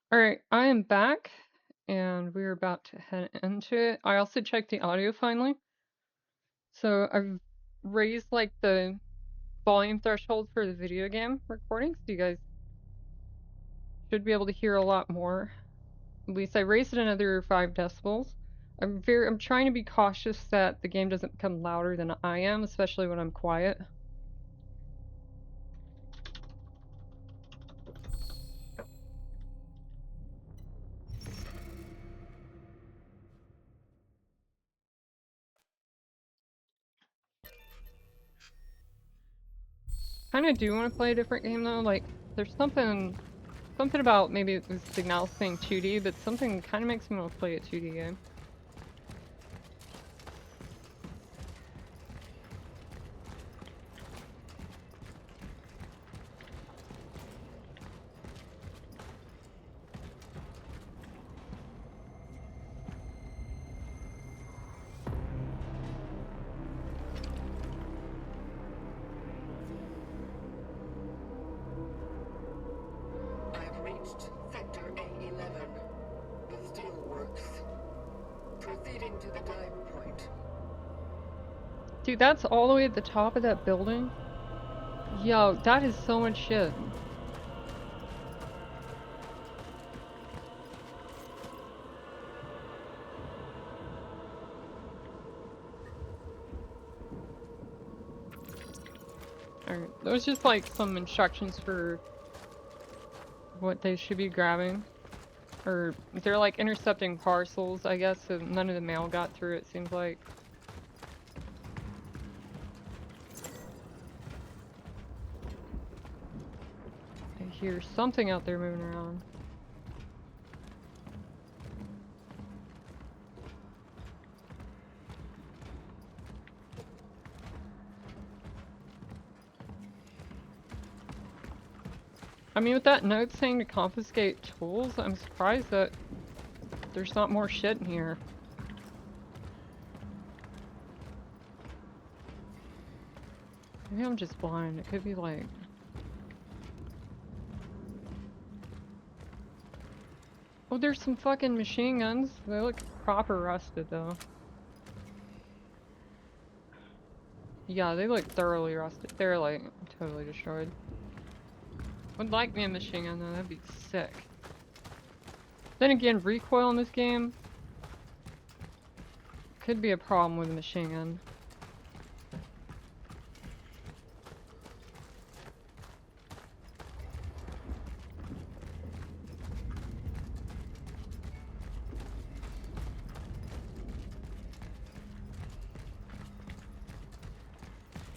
Alright, I am back, and we're about to head into it. I also checked the audio finally. So I've raised like the volume threshold for the video game recording, so you guys should be able to hear a lot more. At least I raised it another 5 decibels. I'm trying to be cautious that the game doesn't become louder than I am, especially when I'm quiet. Kinda do want to play a different game though, like there's something about maybe it was Signals being 2D, but something kinda makes me want to play a 2D game. I've reached Sector A11. The steelworks. Proceeding to the dive point. Dude, that's all the way at the top of that building? Yo, that is so much shit. Alright, those just like some instructions for what they should be grabbing. Or they're like intercepting parcels, I guess, so none of the mail got through, it seems like. I hear something out there moving around. I mean, with that note saying to confiscate tools, I'm surprised that there's not more shit in here. Maybe I'm just blind. It could be like... Oh, there's some fucking machine guns. They look proper rusted, though. Yeah, they look thoroughly rusted. They're like totally destroyed. Would like me a machine gun though, that'd be sick. Then again, recoil in this game could be a problem with a machine gun.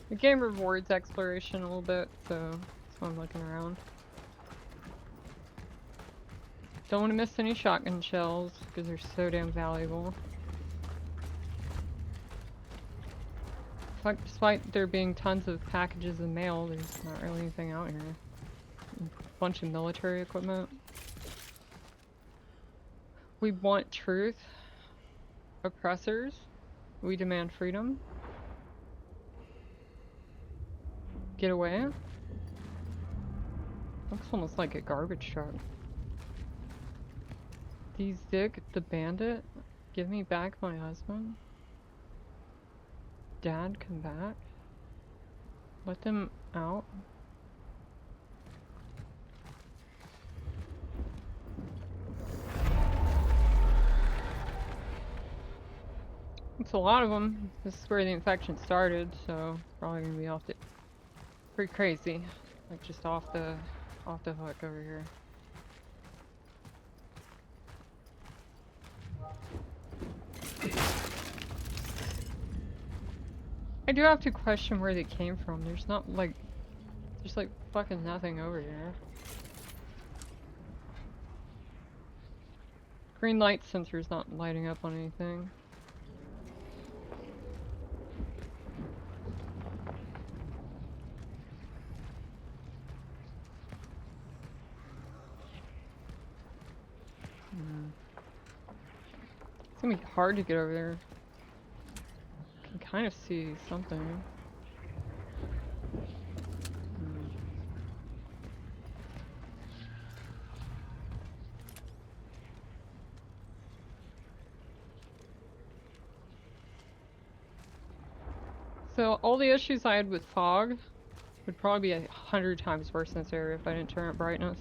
The game rewards exploration a little bit, so that's why I'm looking around. Don't want to miss any shotgun shells, because they're so damn valuable. Despite there being tons of packages of mail, there's not really anything out here. A bunch of military equipment. We want truth. Oppressors. We demand freedom. Get away. Looks almost like a garbage truck. These Dick the bandit. Give me back my husband. Dad, come back. Let them out. It's a lot of them. This is where the infection started, so probably gonna be off the pretty crazy. Like just off the hook over here. I do have to question where they came from. There's not like there's like fucking nothing over here. Green light sensor's not lighting up on anything. It's gonna be hard to get over there. Can kind of see something. So all the issues I had with fog would probably be 100 times worse in this area if I didn't turn up brightness.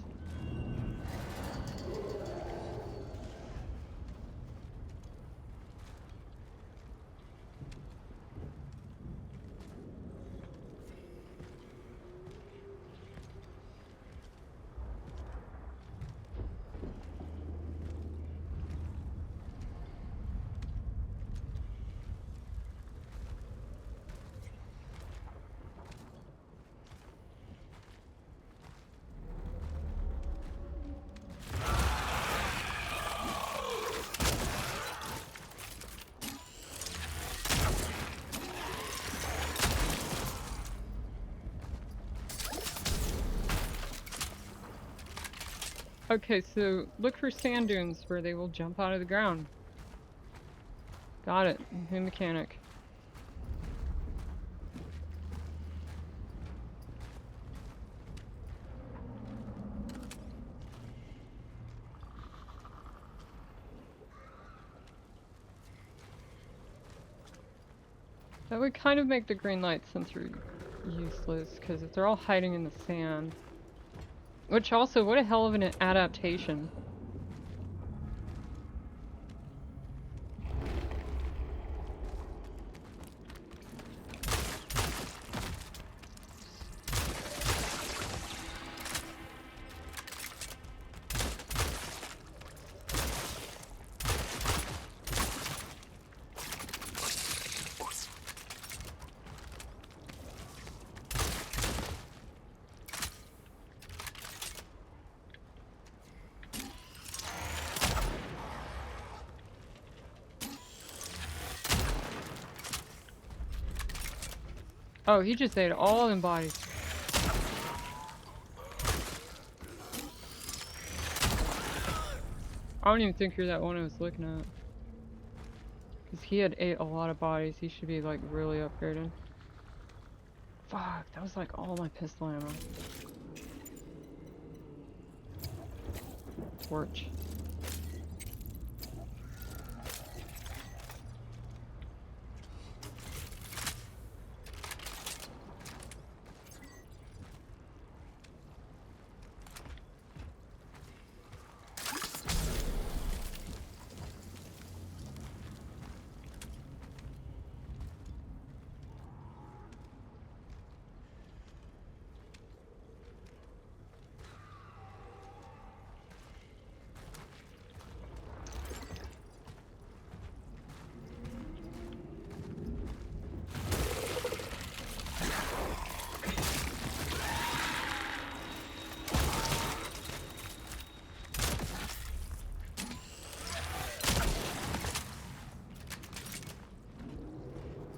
Okay, so look for sand dunes where they will jump out of the ground. Got it. New mechanic. That would kind of make the green light sensor useless, because if they're all hiding in the sand. Which also, what a hell of an adaptation. Oh, he just ate all them bodies. I don't even think you're that one I was looking at. Because he had ate a lot of bodies. He should be, like, really upgraded. Fuck, that was, like, all my pistol ammo. Torch.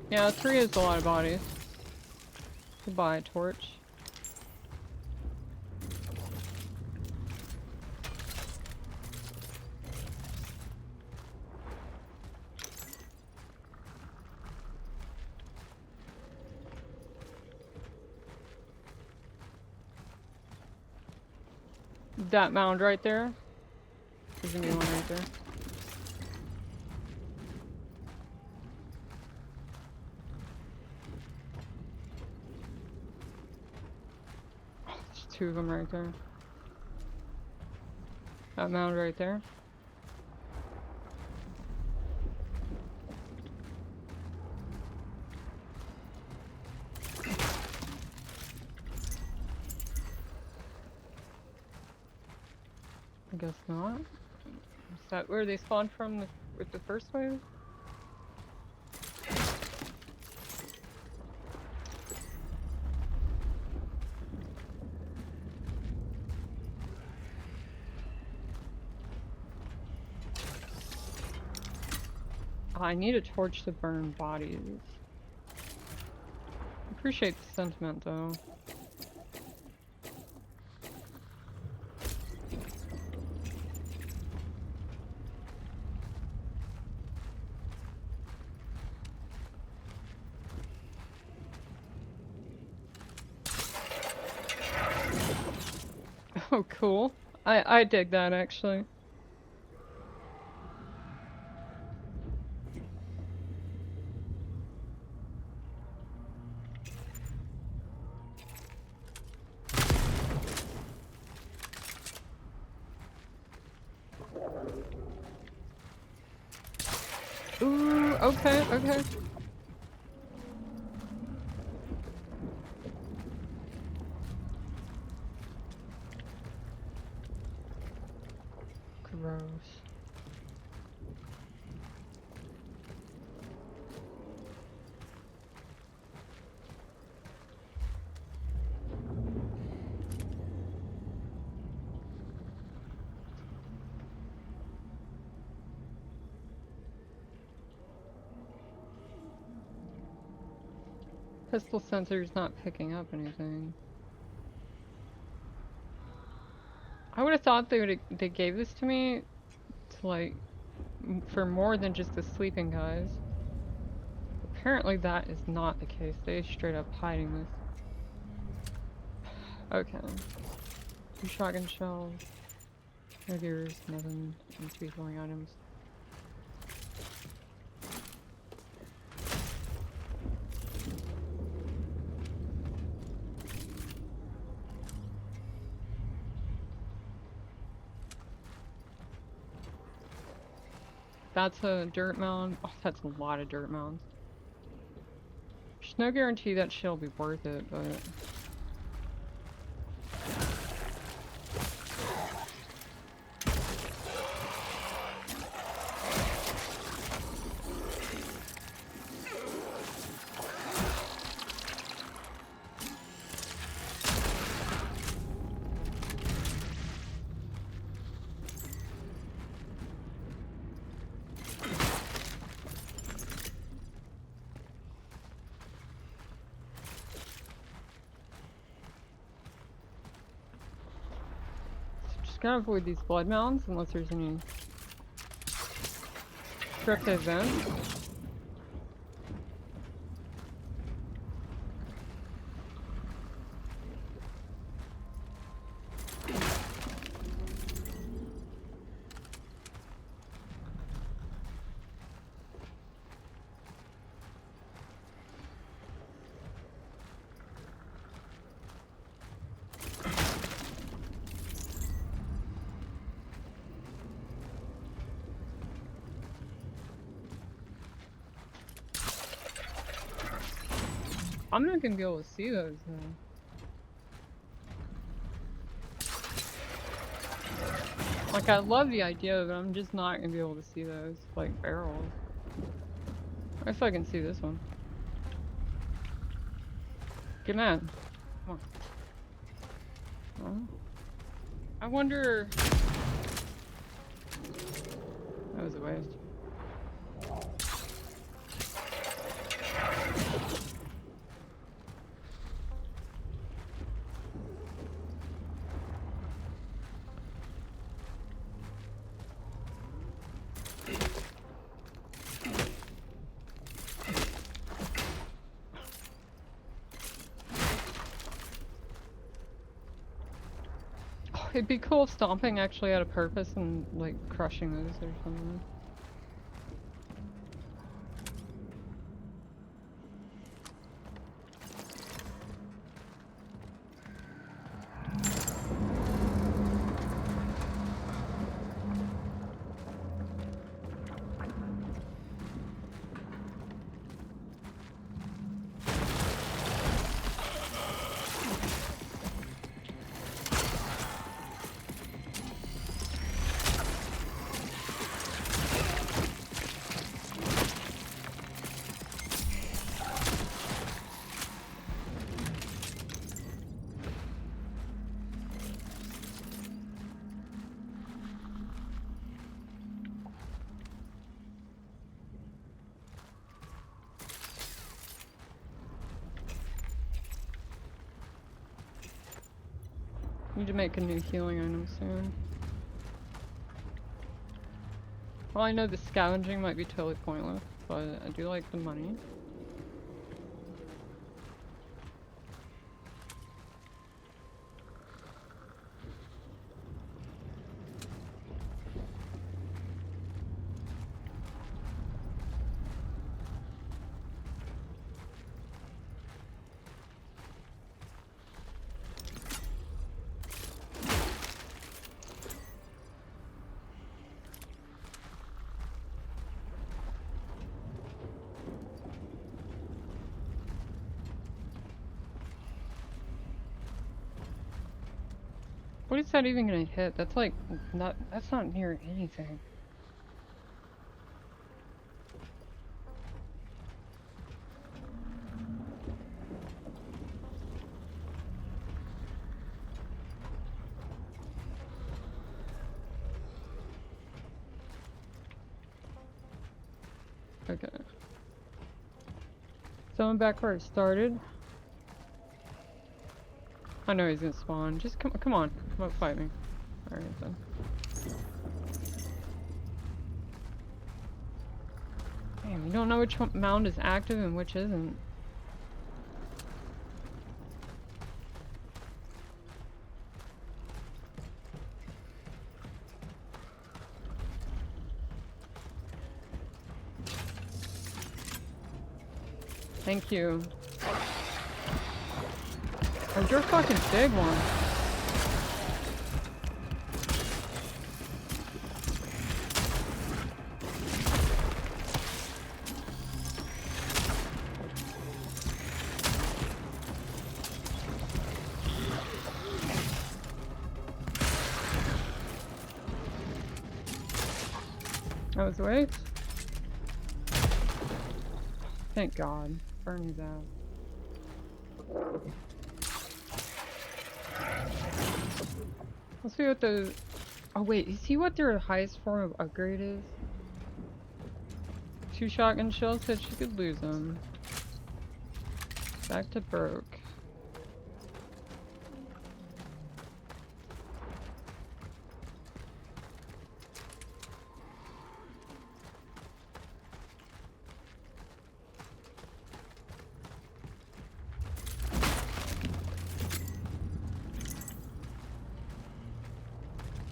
Yeah, 3 is a lot of bodies. Goodbye, torch. That mound right there. There's gonna be one right there. Oh, there's 2 of them right there. That mound right there. I guess not. Is that where they spawned from with the first wave? I need a torch to burn bodies. Appreciate the sentiment, though. Oh, cool. I dig that, actually. Okay, okay. Gross. Pistol sensor's not picking up anything. I would have thought they gave this to me to like for more than just the sleeping guys. Apparently that is not the case. They straight up hiding this. Okay. 2 shotgun shells. No gears, nothing. Must be healing items. That's a dirt mound. Oh, that's a lot of dirt mounds. There's no guarantee that shit'll be worth it, but... Just gotta avoid these blood mounds unless there's any direct events. I'm not gonna be able to see those though. Like, I love the idea, but I'm just not gonna be able to see those, like, barrels. If I can see this one. Get mad. Come on. Oh. I wonder... That was a waste. It'd be cool if stomping actually had a purpose and, like, crushing those or something. Need to make a new healing item soon. Well, I know the scavenging might be totally pointless, but I do like the money. What is that even gonna hit? That's like not. That's not near anything. Okay. So I'm back where it started. I know he's gonna spawn. Just come on. Come on, fight me. Alright then. Damn, you don't know which mound is active and which isn't. Thank you. Oh, you're a fucking big one. I was awake. Thank God. Burn his ass. Let's see what the. Oh wait, is he what their highest form of upgrade is? 2 shotgun shells said she could lose them. Back to broke.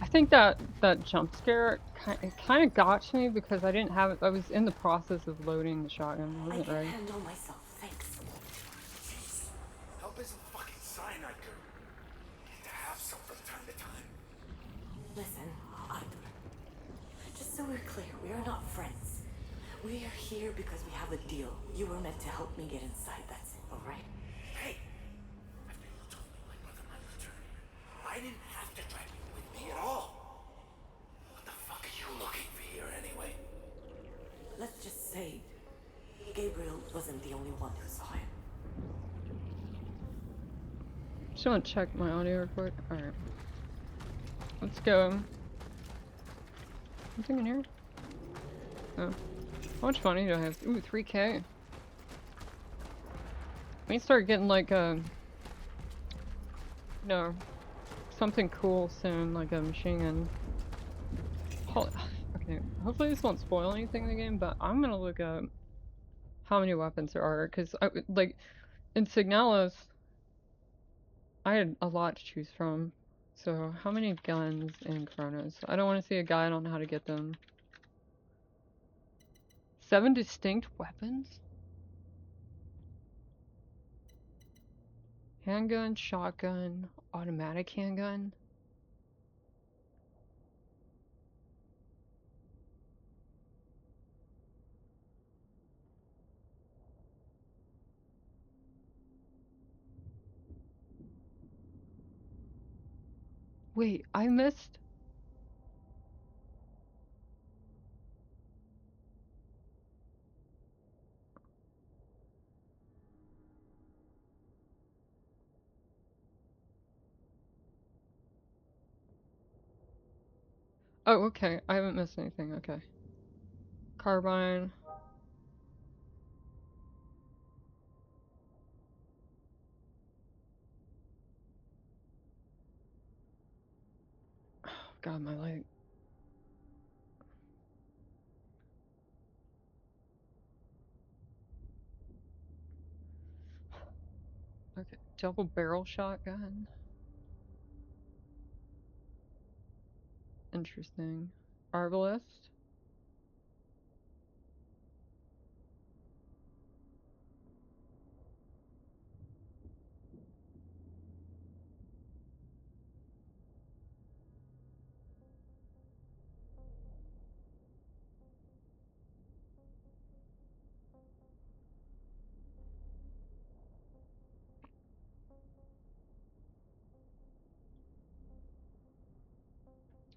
I think that jump scare kind of got to me because I didn't have it. I was in the process of loading the shotgun. I wasn't I can ready. handle myself, thanks. Jeez, help isn't fucking cyanide, girl. You need to have some from time to time. Listen, Arthur. Just so we're clear, we are not friends. We are here because we have a deal. You were meant to help me get inside, that's it, alright? Hey, after you told me my brother might return here, I didn't have to drag you with me at all. What the fuck are you looking for here anyway? Let's just say Gabriel wasn't the only one who saw him. Just want to check my audio real quick. Alright. Let's go. Anything in here? Oh. How much money do I have? Ooh, 3K. We need to start getting like no, something cool soon, like a machine gun. Okay, hopefully this won't spoil anything in the game, but I'm gonna look up how many weapons there are, because like in Signalis, I had a lot to choose from. So how many guns in Cronos? I don't want to see a guide on how to get them. 7 distinct weapons? Handgun, shotgun, automatic handgun. Wait, I missed. Oh, okay. I haven't missed anything. Okay. Carbine. Oh, God, my leg. Okay. Double barrel shotgun. Interesting. Arbalist.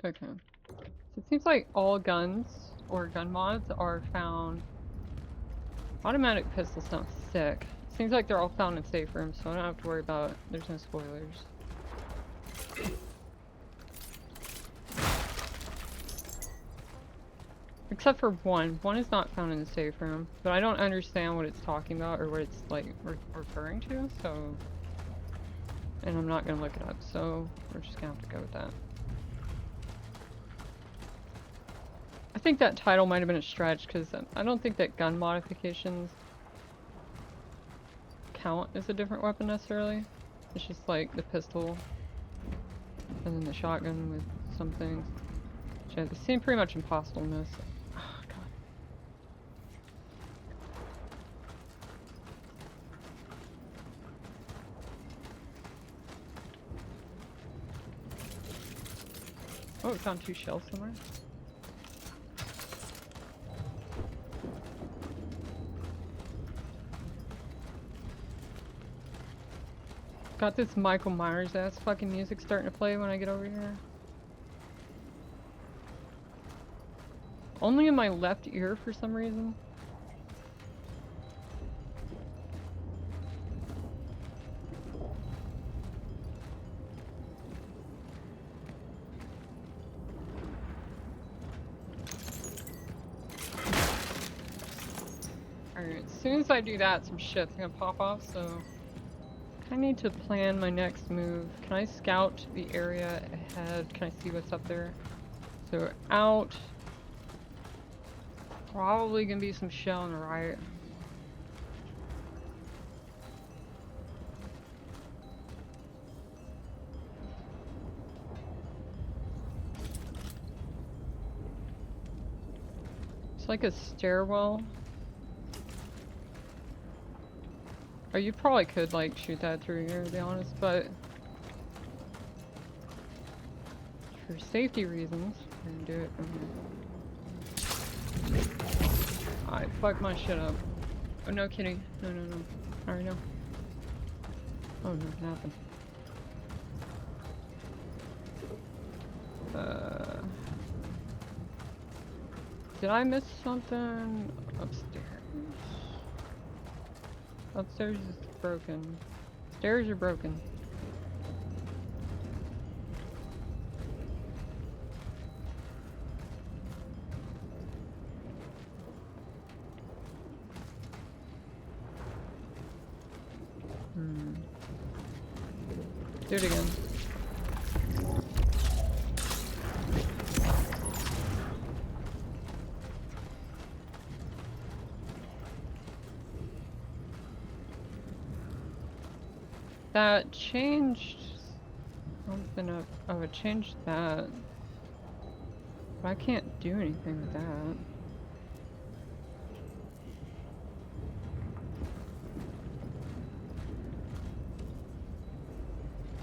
Okay. So it seems like all guns or gun mods are found. Automatic pistol sounds sick. It seems like they're all found in safe rooms, so I don't have to worry about. There's no spoilers. Except for one. One is not found in the safe room, but I don't understand what it's talking about or what it's like referring to, so. And I'm not gonna look it up, so we're just gonna have to go with that. I think that title might have been a stretch because I don't think that gun modifications count as a different weapon necessarily. It's just like the pistol and then the shotgun with some things. Which they seem pretty much impossible to miss. Oh, God. Oh, we found 2 shells somewhere. Got this Michael Myers ass fucking music starting to play when I get over here. Only in my left ear for some reason. Alright, as soon as I do that, some shit's gonna pop off, so I need to plan my next move. Can I scout the area ahead? Can I see what's up there? So out. Probably gonna be some shell on the right. It's like a stairwell. Oh, you probably could like shoot that through here, to be honest, but for safety reasons, we're gonna do it from here. I fucked my shit up. Oh, no kidding. No, no, no. I already know. Oh, nothing happened. Did I miss something upstairs? Upstairs is broken. Stairs are broken. Do it again. That changed something up. Oh, it changed that. But I can't do anything with that.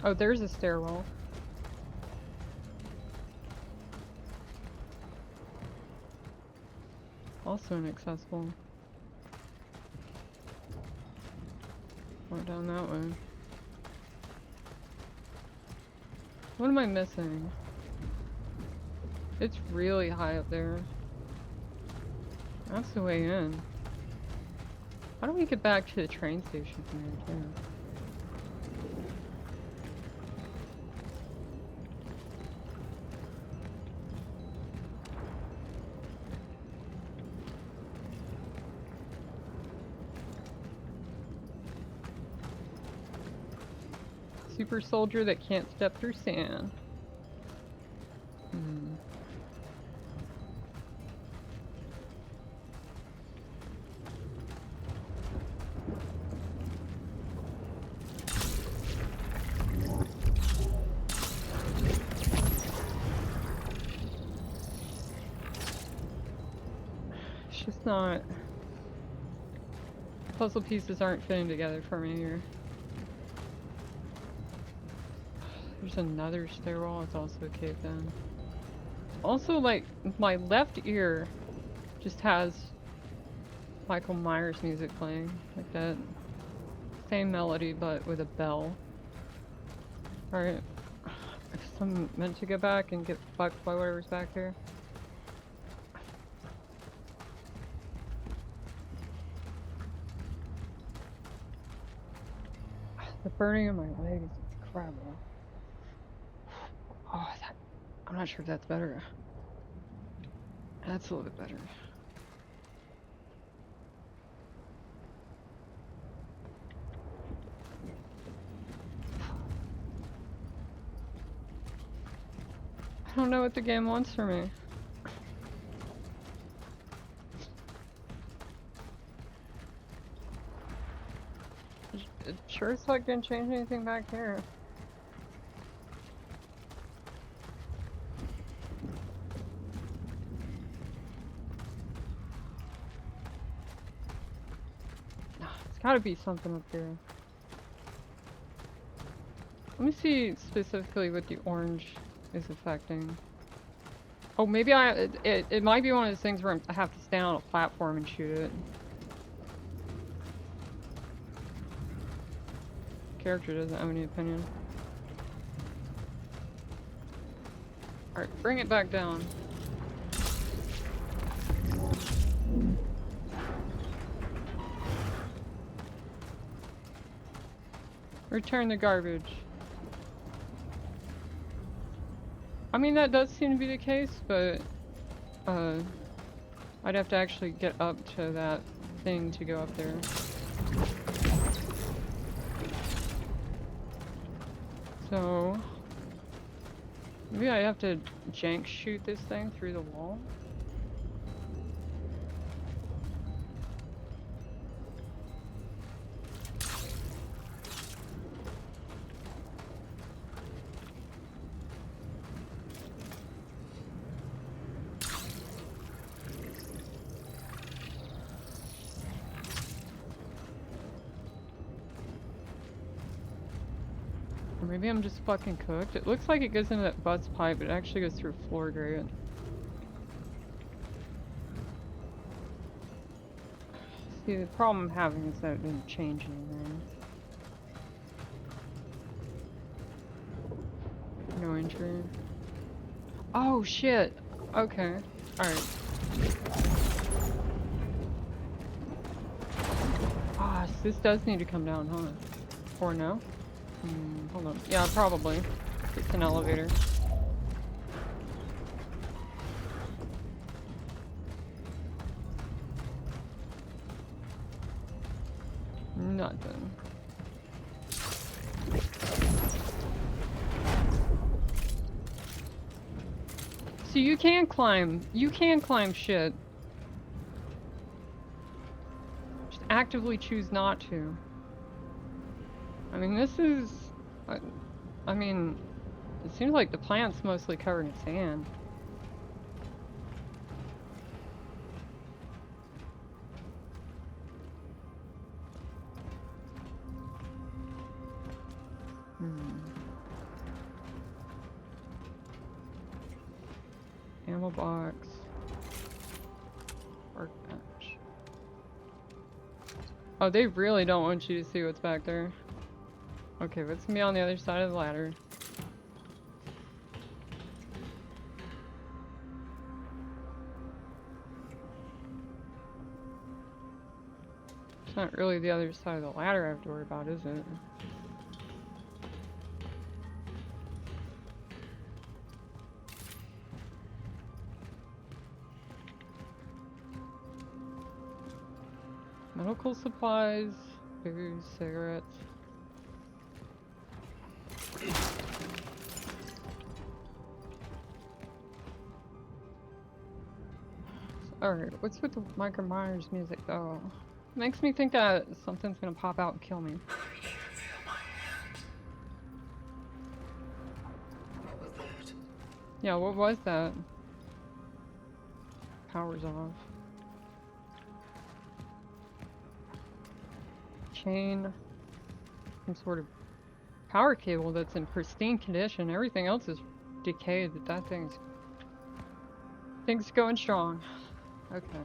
Oh, there's a stairwell. Also inaccessible. Went down that way. What am I missing? It's really high up there. That's the way in. How do we get back to the train station from here, too? Super soldier that can't step through sand. It's just not... Puzzle pieces aren't fitting together for me here. There's another stairwell, it's also a cave then. Also, like, my left ear just has Michael Myers music playing, like that. Same melody, but with a bell. Alright. If I'm meant to go back and get fucked by whatever's back here. The burning of my legs is incredible. Oh, I'm not sure if that's better. That's a little bit better. I don't know what the game wants from me. It sure as fuck didn't change anything back here. It's gotta be something up here. Let me see specifically what the orange is affecting. Oh, maybe it might be one of those things where I have to stand on a platform and shoot it. Character doesn't have any opinion. Alright, bring it back down. Return the garbage. I mean, that does seem to be the case, but I'd have to actually get up to that thing to go up there. So maybe I have to jank shoot this thing through the wall. Or maybe I'm just fucking cooked. It looks like it goes into that bus pipe, but it actually goes through a floor grate. See, the problem I'm having is that it didn't change anything. No injury. Oh shit! Okay. Alright. Ah, so this does need to come down, huh? Or no? Hold on. Yeah, probably. It's an elevator. Nothing. So you can climb shit. Just actively choose not to. I mean, this is... I mean, it seems like the plant's mostly covered in sand. Ammo box. Workbench. Oh, they really don't want you to see what's back there. Okay, what's gonna be on the other side of the ladder? It's not really the other side of the ladder I have to worry about, is it? Medical supplies, booze, cigarettes. Alright, what's with the Michael Myers music though? Makes me think that something's gonna pop out and kill me. I can't feel my hands. What was that? Yeah, what was that? Power's off. Chain. Some sort of power cable that's in pristine condition. Everything else is decayed, but that thing's going strong. Okay.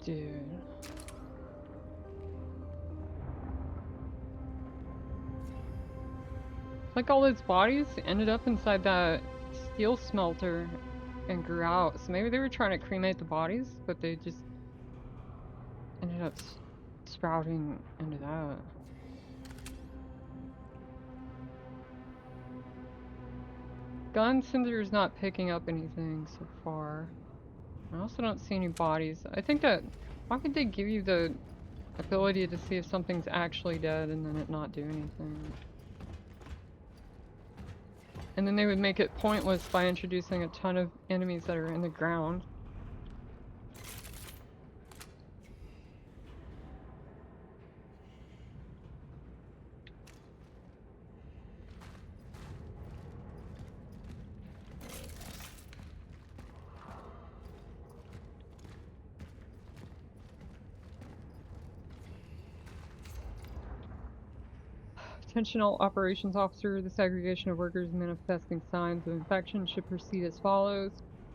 Dude. Like all those bodies ended up inside that steel smelter and grew out. So maybe they were trying to cremate the bodies, but they just ended up sprouting into that. Gun Cinder's not picking up anything so far. I also don't see any bodies. I think that, why would they give you the ability to see if something's actually dead and then it not do anything? And then they would make it pointless by introducing a ton of enemies that are in the ground. Attention all operations officer, the segregation of workers manifesting signs of infection should proceed as follows.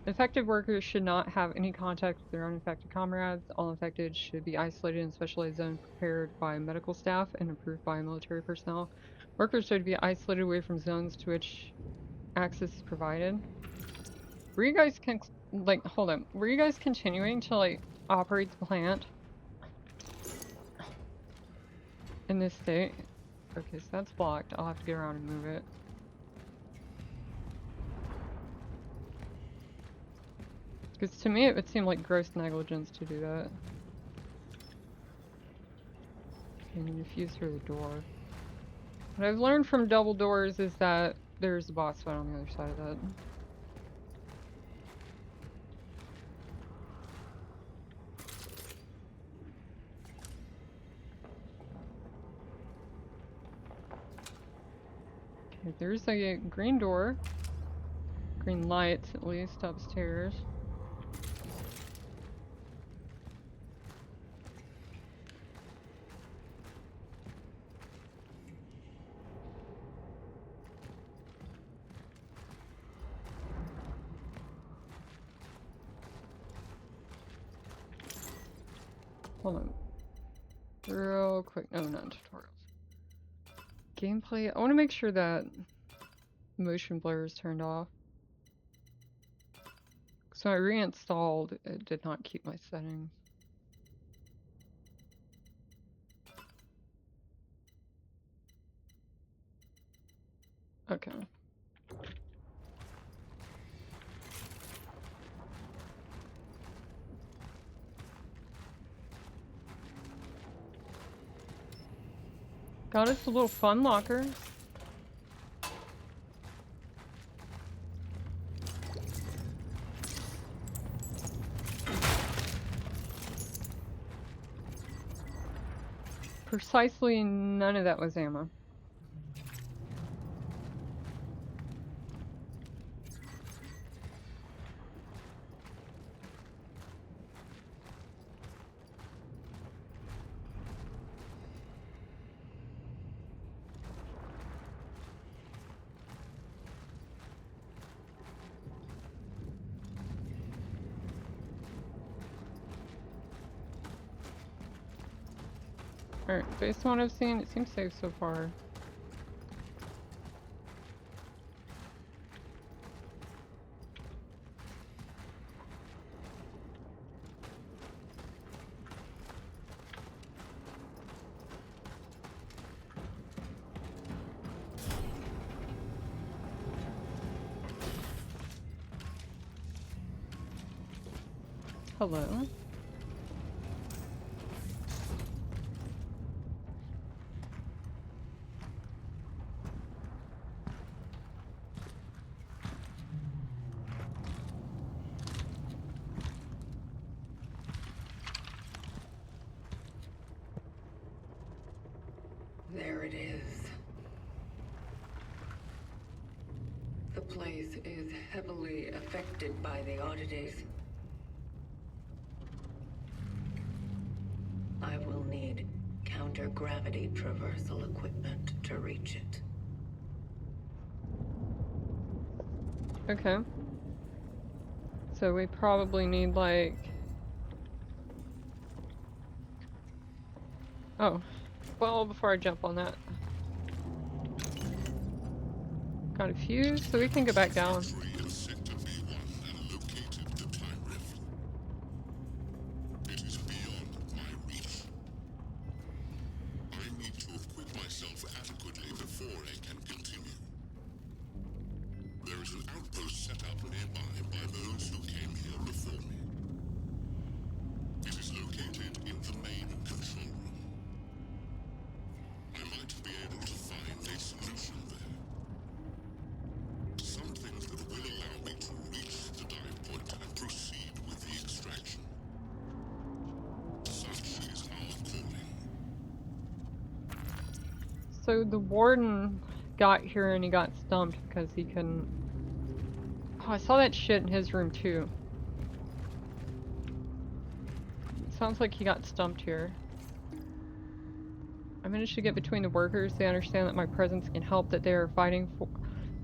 Infected workers should not have any contact with their uninfected comrades. All infected should be isolated in a specialized zone prepared by medical staff and approved by military personnel. Workers should be isolated away from zones to which access is provided. Were you guys hold on. Were you guys continuing to like operate the plant in this state? Okay, so that's blocked. I'll have to get around and move it. Because to me, it would seem like gross negligence to do that. And you fuse through the door. What I've learned from double doors is that there's a boss fight on the other side of that. Okay, there's a green door. Green lights, at least, upstairs. Hold on. Real quick. No, not tutorials. Gameplay. I want to make sure that motion blur is turned off. So I reinstalled. It did not keep my settings. Okay. Got us a little fun locker. Precisely none of that was ammo. Alright, based on what I've seen, it seems safe so far. Hello? There it is. The place is heavily affected by the oddities. I will need counter-gravity traversal equipment to reach it. Okay. So we probably need like Oh, well, before I jump on that, got a fuse, so we can go back down. Entry in Sector B1 and located the time rift. It is beyond my reach. I need to equip myself adequately before I can continue. There is an outpost set up nearby by those who came here before me. It is located in the main control room. I might be able to find a solution there. Something that will allow me to reach the dive point and proceed with the extraction. Such is our calling. So the warden got here and he got stumped because he couldn't... Oh, I saw that shit in his room too. It sounds like he got stumped here. I managed to get between the workers. They understand that my presence can help, that they are fighting for...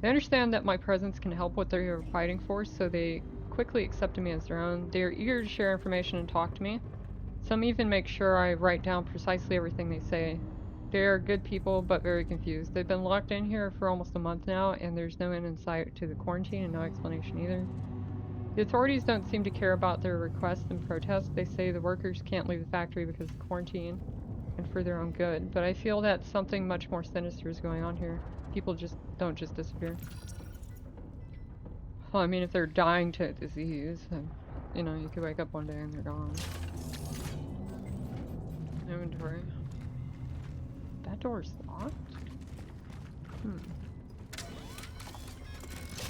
They understand that my presence can help what they are fighting for, so they quickly accepted me as their own. They are eager to share information and talk to me. Some even make sure I write down precisely everything they say. They are good people, but very confused. They've been locked in here for almost a month now, and there's no end in sight to the quarantine and no explanation either. The authorities don't seem to care about their requests and protests. They say the workers can't leave the factory because of quarantine and for their own good, but I feel that something much more sinister is going on here. People just don't just disappear. Well, I mean, if they're dying to disease, then, you know, you could wake up one day and they're gone. Inventory. That door's locked? Hmm.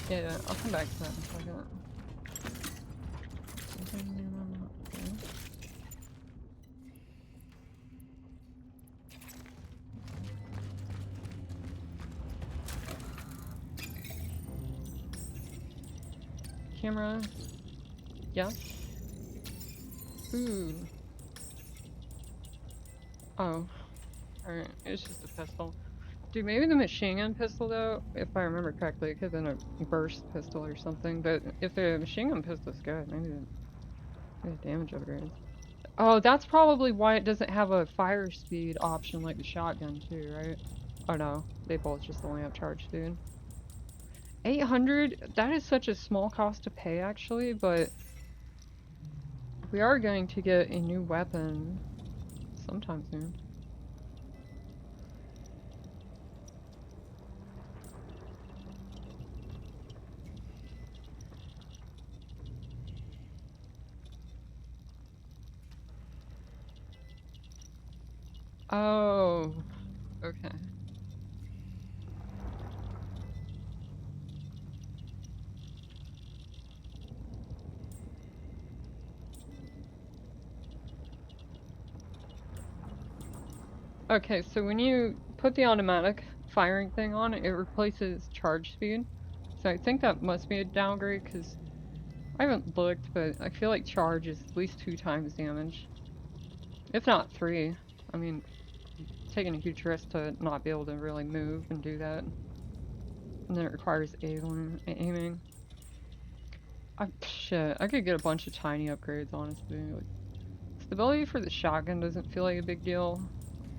Yeah, I'll come back to that in a second. Something new on that. Okay. Camera. Yes. Ooh. Oh. Alright, it's just a pistol. Dude, maybe the machine gun pistol, though, if I remember correctly, it could have been a burst pistol or something, but if the machine gun pistol's good, maybe the damage upgrades. Oh, that's probably why it doesn't have a fire speed option like the shotgun, too, right? Oh no, they both just only have charge speed. 800? That is such a small cost to pay, actually, but we are going to get a new weapon sometime soon. Oh, okay. Okay, so when you put the automatic firing thing on, it replaces charge speed. So I think that must be a downgrade, because I haven't looked, but I feel like charge is at least 2 times damage. If not 3. I mean, taking a huge risk to not be able to really move and do that. And then it requires aiming. Shit, I could get a bunch of tiny upgrades, honestly. Like, stability for the shotgun doesn't feel like a big deal.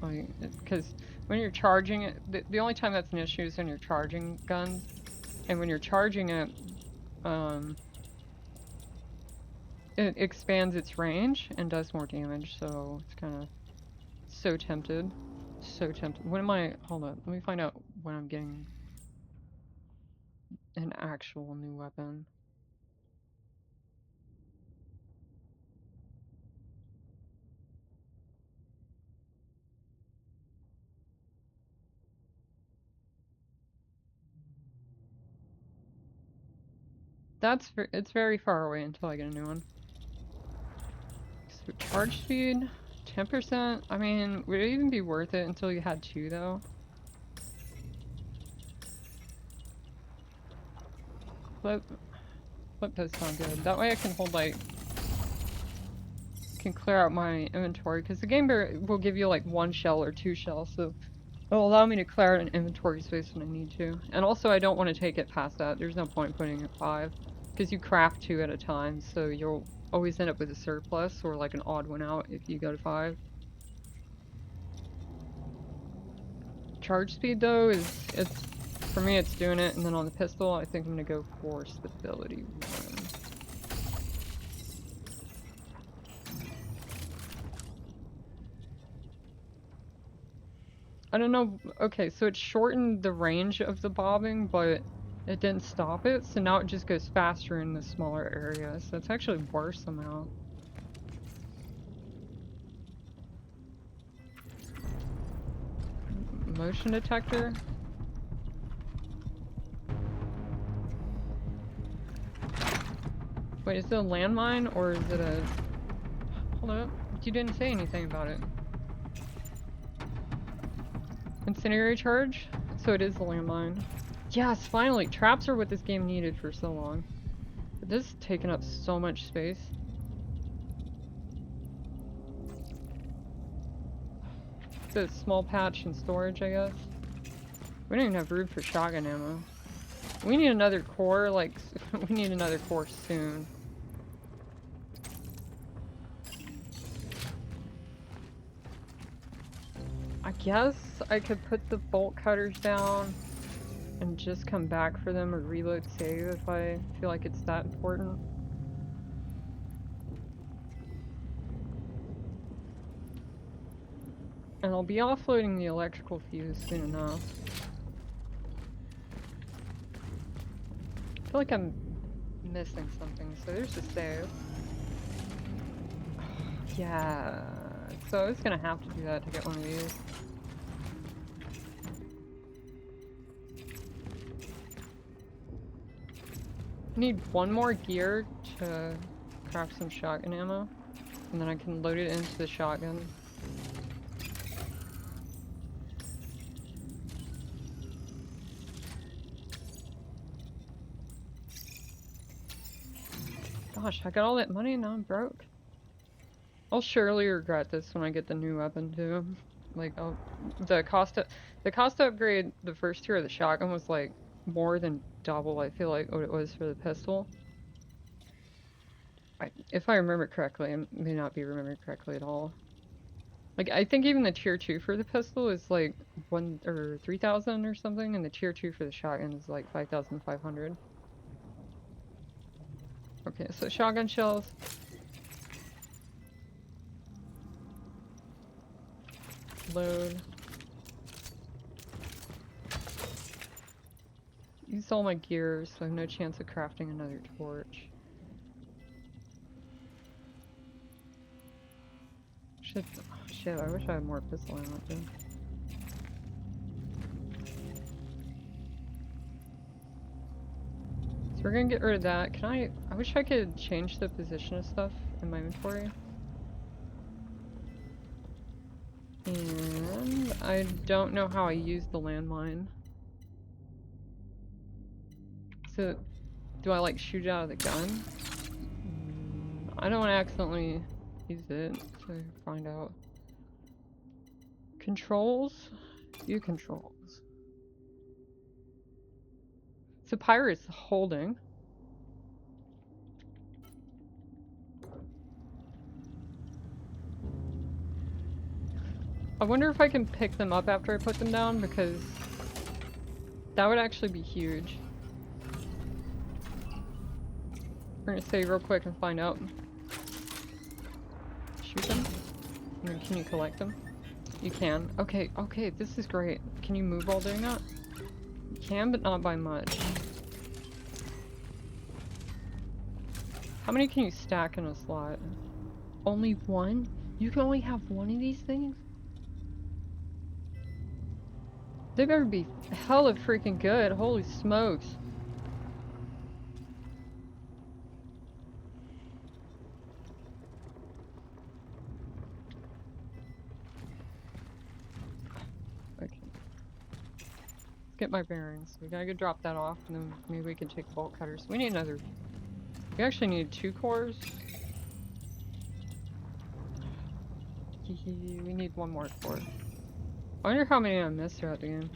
Like, because when you're charging it, the only time that's an issue is when you're charging guns. And when you're charging it, it expands its range and does more damage, so it's kind of so tempted. So tempted. When am I... Hold on, let me find out when I'm getting an actual new weapon. It's very far away until I get a new one. So charge speed, 10%. I mean, would it even be worth it until you had 2 though? Flip does sound good. That way I can hold like, can clear out my inventory, because the game will give you like 1 shell or 2 shells, so it'll allow me to clear out an inventory space when I need to. And also I don't want to take it past that. There's no point putting it 5, because you craft 2 at a time, so you'll always end up with a surplus or like an odd one out if you go to 5. charge speed though it's for me it's doing it, and then on the pistol I think I'm gonna go for stability 1. I don't know. Okay, so it shortened the range of the bobbing, but it didn't stop it, so now it just goes faster in the smaller area. So it's actually worse somehow. Motion detector? Wait, is it a landmine or is it a... Hold up. You didn't say anything about it. Incendiary charge? So it is a landmine. Yes, finally! Traps are what this game needed for so long. But this is taking up so much space. It's a small patch in storage, I guess. We don't even have room for shotgun ammo. We need another core, like, we need another core soon. I guess I could put the bolt cutters down and just come back for them or reload save if I feel like it's that important. And I'll be offloading the electrical fuse soon enough. I feel like I'm missing something, so there's a save. Yeah, so I was gonna have to do that to get one of these. Need one more gear to craft some shotgun ammo, and then I can load it into the shotgun. Gosh, I got all that money and now I'm broke. I'll surely regret this when I get the new weapon too. Like, the cost to upgrade the first tier of the shotgun was like more than double, I feel like, what it was for the pistol. If I remember correctly, I may not be remembering correctly at all. Like, I think even the tier 2 for the pistol is like 1 or 3,000 or something, and the tier 2 for the shotgun is like 5,500. Okay, so shotgun shells. Load. Used all my gears, so I have no chance of crafting another torch. Shit, oh, shit, I wish I had more pistol ammo too. So we're gonna get rid of that. Can I wish I could change the position of stuff in my inventory. And I don't know how I use the landmine. So, do I like shoot it out of the gun? I don't want to accidentally use it, so find out. Controls? View controls. So Pirate's holding. I wonder if I can pick them up after I put them down, because that would actually be huge. We're gonna save real quick and find out. Shoot them? And then can you collect them? You can. Okay, okay, this is great. Can you move while doing that? You can, but not by much. How many can you stack in a slot? Only one? You can only have one of these things? They better be hella freaking good. Holy smokes. Okay. Let's get my bearings. We gotta go drop that off, and then maybe we can take the bolt cutters. We need another... We actually need 2 cores. We need 1 more core. I wonder how many I missed throughout the game.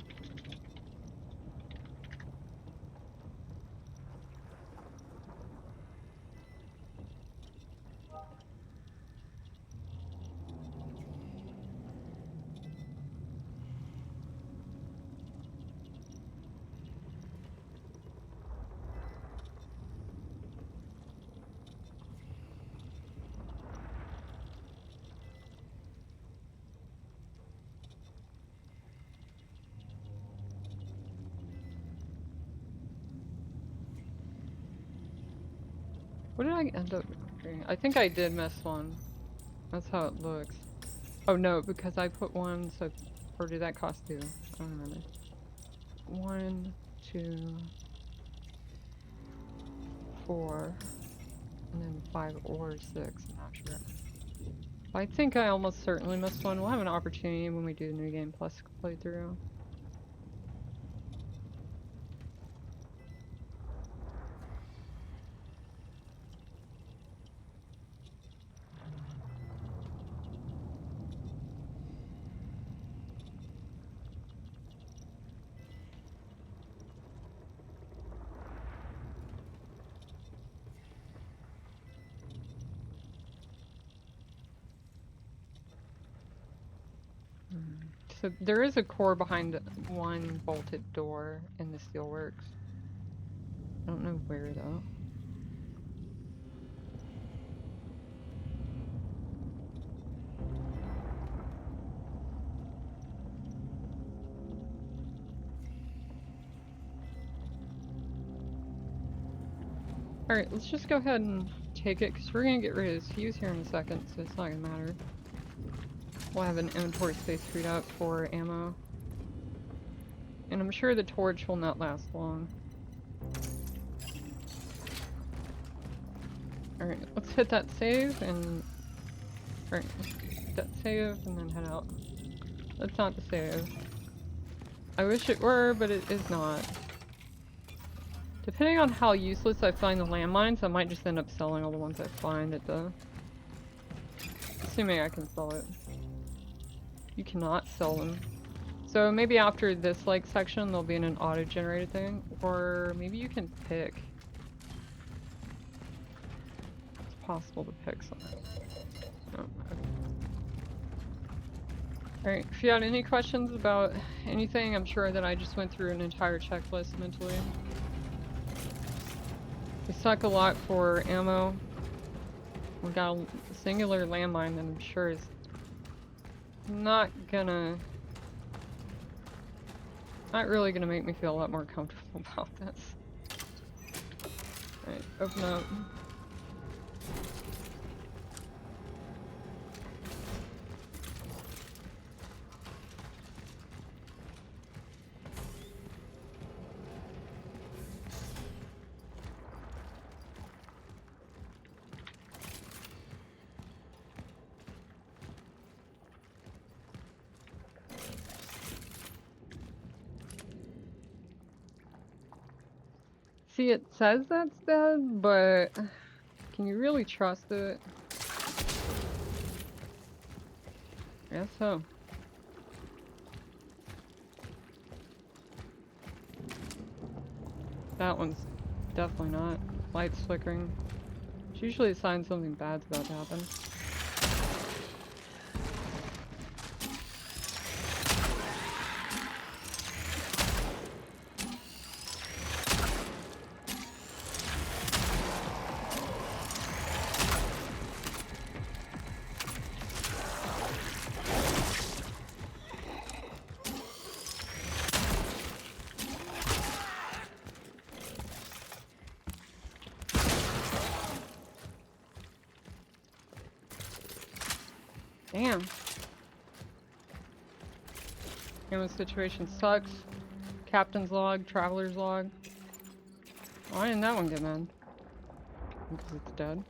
What did I end up doing? I think I did miss one. That's how it looks. Oh no, because I put one, so... Or did that cost two? I don't remember. 1, 2, 4, and then 5 or 6, I'm not sure. I think I almost certainly missed one. We'll have an opportunity when we do the New Game Plus playthrough. So there is a core behind one bolted door in the steelworks. I don't know where though. Alright, let's just go ahead and take it, because we're going to get rid of this fuse here in a second, so it's not going to matter. We'll have an inventory space freed up for ammo. And I'm sure the torch will not last long. Alright, let's hit that save and... Alright, that save and then head out. That's not the save. I wish it were, but it is not. Depending on how useless I find the landmines, I might just end up selling all the ones I find at the... Assuming I can sell it. You cannot sell them. So maybe after this like section there'll be an auto-generated thing, or maybe you can pick. It's possible to pick something. Oh, okay. Alright, if you had any questions about anything, I'm sure that I just went through an entire checklist mentally. We suck a lot for ammo. We got a singular landmine that I'm sure is not really gonna make me feel a lot more comfortable about this. Alright, open up. See, it says that's dead, but can you really trust it? I guess so. That one's definitely not. Light's flickering. It's usually a sign something bad's about to happen. Damn. Ammo situation sucks. Captain's log, traveler's log. Why didn't that one get mad? Because it's dead.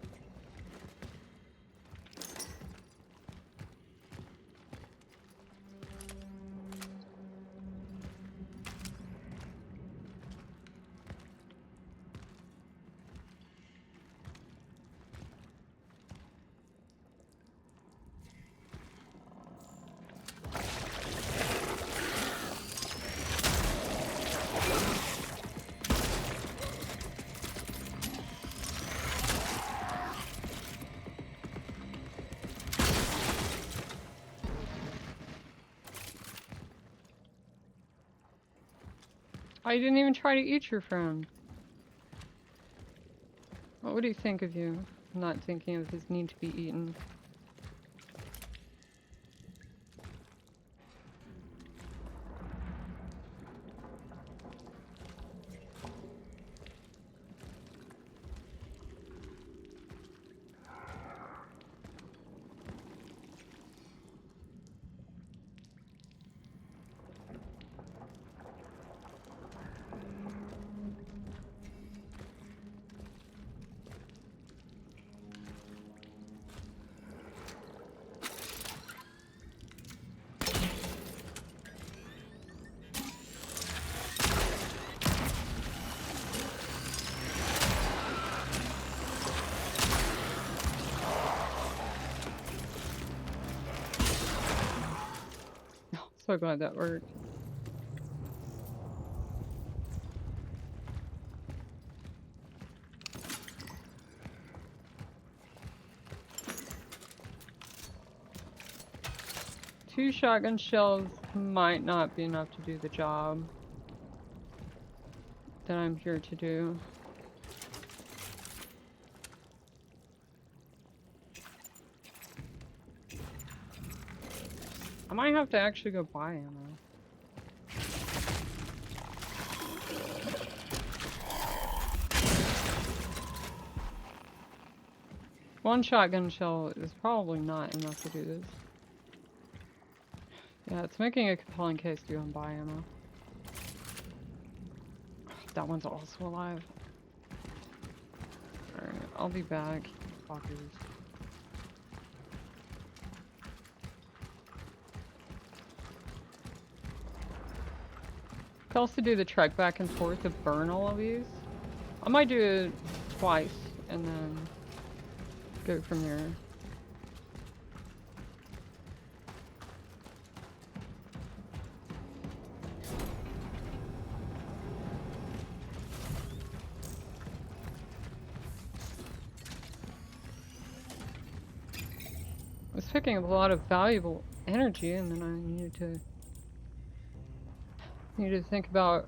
I didn't even try to eat your friend. What would he think of you? Not thinking of his need to be eaten. So glad that worked. Two shotgun shells might not be enough to do the job that I'm here to do. I might have to actually go buy ammo. One shotgun shell is probably not enough to do this. Yeah, it's making a compelling case to go and buy ammo. That one's also alive. Alright, I'll be back. Fuckers. Could also do the trek back and forth to burn all of these. I might do it twice and then go from there. I was picking up a lot of valuable energy and then I needed to think about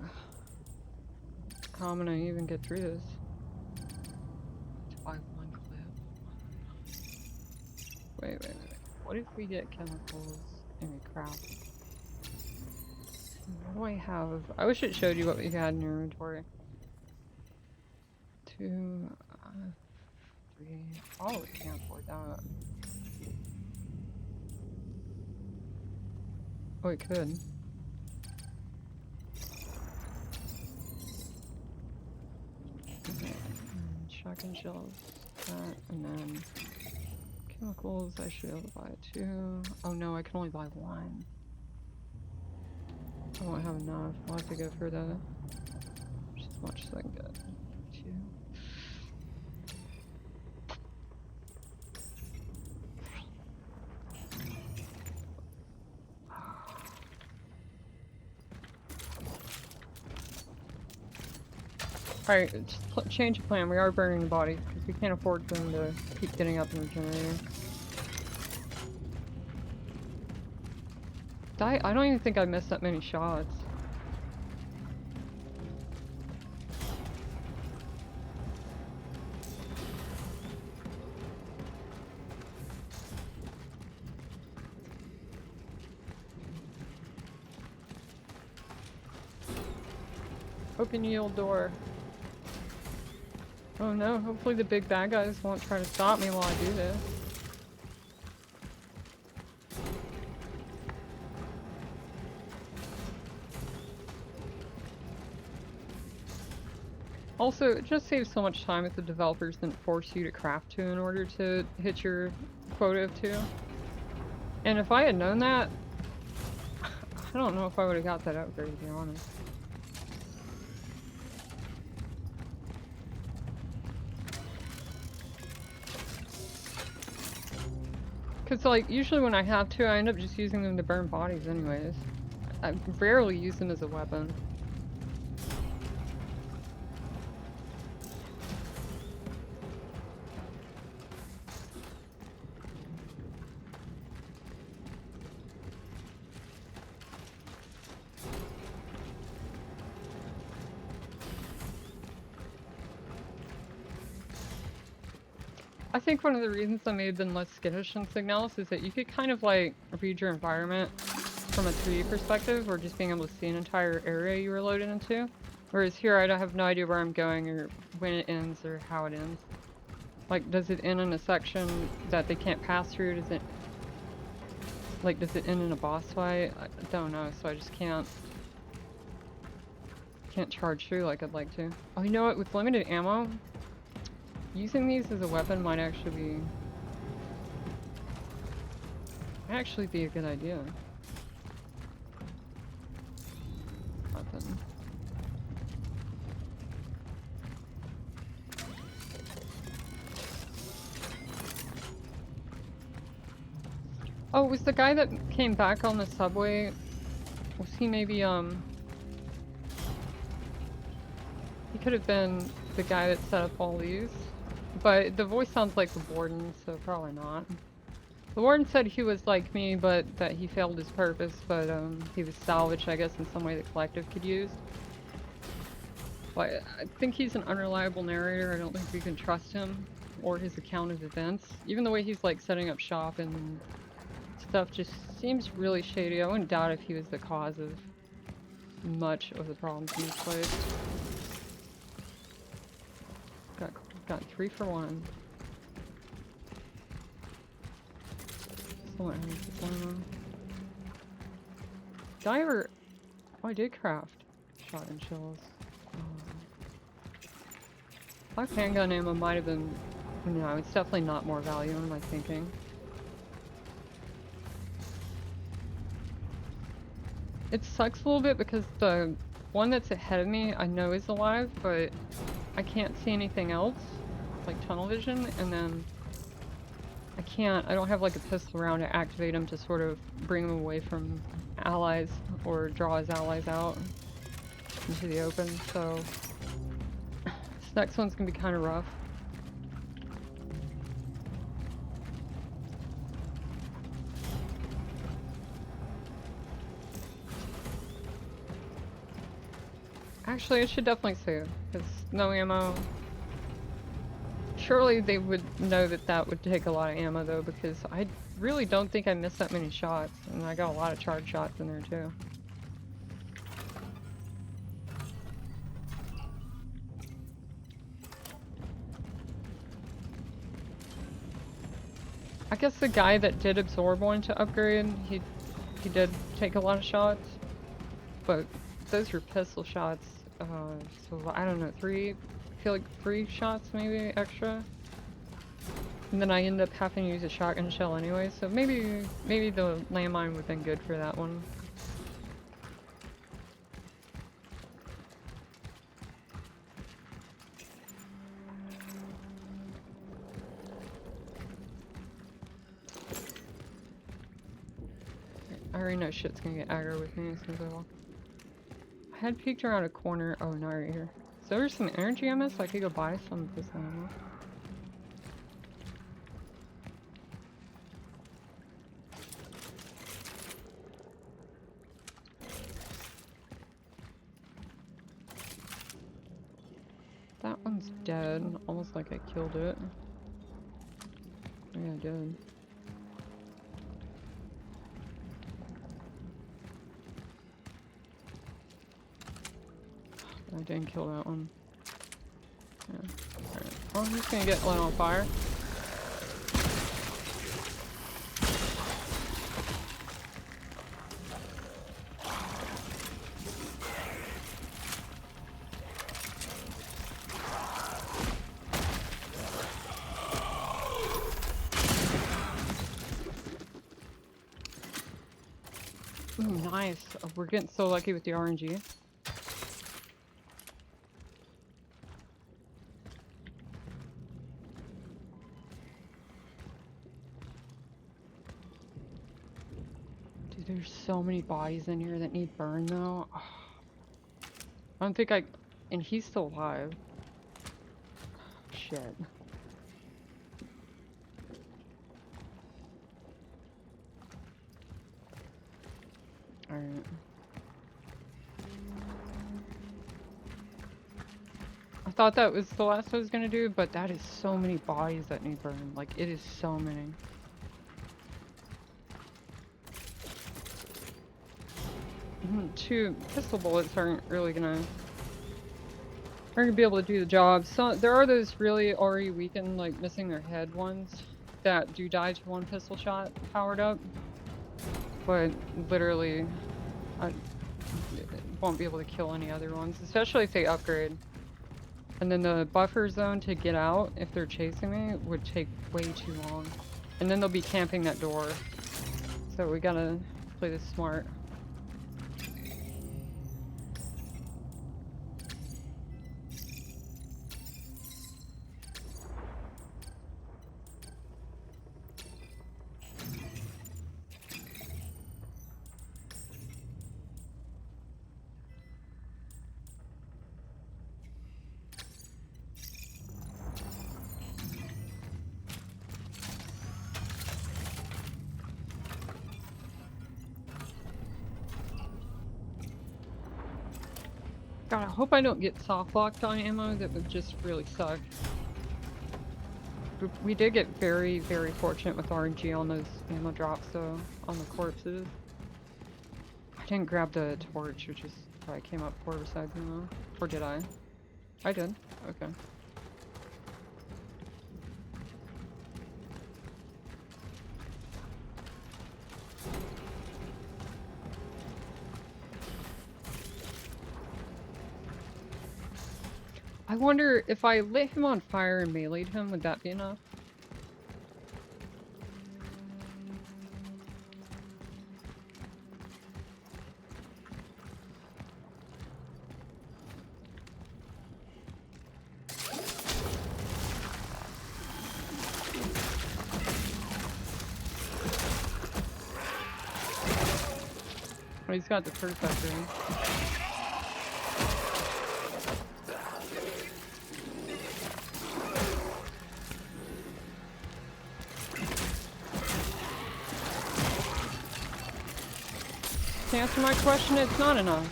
how I'm gonna even get through this. To buy one clip. Wait. What if we get chemicals and we craft? What do I have? I wish it showed you what we had in your inventory. 2, 3. Oh, we can't afford that. Oh, it could. Shotgun shells, that, and then chemicals. I should be able to buy 2. Oh no, I can only buy 1. I won't have enough. I'll have to go for the just as much as I can get. 2. Alright, just change of plan. We are burning the bodies because we can't afford them to keep getting up in the generator. I don't even think I missed that many shots. Open yield door. Oh no, hopefully the big bad guys won't try to stop me while I do this. Also, it just saves so much time if the developers didn't force you to craft 2 in order to hit your quota of 2. And if I had known that, I don't know if I would have got that upgrade, to be honest. Because, like, usually when I have to, I end up just using them to burn bodies anyways. I rarely use them as a weapon. I think one of the reasons I may have been less skittish in Signalis is that you could kind of like read your environment from a 3D perspective, or just being able to see an entire area you were loaded into. Whereas here I have no idea where I'm going or when it ends or how it ends. Like, does it end in a section that they can't pass through? Does it end in a boss fight? I don't know, so I just can't charge through like I'd like to. Oh, you know what? With limited ammo, using these as a weapon might actually be a good idea. Weapon. Oh, was the guy that came back on the subway Was he maybe, he could have been the guy that set up all these. But the voice sounds like the warden, so probably not. The warden said he was like me, but that he failed his purpose, but he was salvaged, I guess, in some way the collective could use. But I think he's an unreliable narrator. I don't think we can trust him or his account of events. Even the way he's like setting up shop and stuff just seems really shady. I wouldn't doubt if he was the cause of much of the problems in this place. Got 3 for 1. Someone has this one. Did I ever... Oh, I did craft shotgun shells. Black handgun ammo might have been... No, it's definitely not more value in my thinking. It sucks a little bit because the one that's ahead of me I know is alive, but I can't see anything else, like tunnel vision, and then I don't have like a pistol around to activate him to sort of bring him away from allies or draw his allies out into the open, so this next one's gonna be kind of rough. Actually, I should definitely save, because no ammo. Surely they would know that that would take a lot of ammo though, because I really don't think I missed that many shots, and I got a lot of charge shots in there too. I guess the guy that did absorb one to upgrade, he did take a lot of shots, but those were pistol shots, so I don't know, I feel like 3 shots maybe extra. And then I end up having to use a shotgun shell anyway, so maybe the landmine would have been good for that one. I already know shit's gonna get aggro with me as soon as I walk. I had peeked around a corner. Oh, not right here. So there's some energy I missed, so I could go buy some of this ammo. That one's dead, almost like I killed it. Yeah, I did. I didn't kill that one. Yeah. Alright. Well, I'm just gonna get lit on fire. Ooh, nice. Oh, we're getting so lucky with the RNG. Dude, there's so many bodies in here that need burn though. Oh, I don't think and he's still alive. Shit. Alright. I thought that was the last I was gonna do, but that is so many bodies that need burned. Like, it is so many. 2 pistol bullets aren't gonna be able to do the job. So there are those really already weakened, like missing their head ones that do die to 1 pistol shot powered up. But literally, I won't be able to kill any other ones, especially if they upgrade. And then the buffer zone to get out, if they're chasing me, would take way too long. And then they'll be camping that door. So we gotta play this smart. God, I hope I don't get soft locked on ammo. That would just really suck. We did get very, very fortunate with RNG on those ammo drops, though, on the corpses. I didn't grab the torch, which is what I came up for besides ammo. Or did I? I did. Okay. I wonder if I lit him on fire and meleeed him, would that be enough? Oh, he's got the perfector. To answer my question, it's not enough.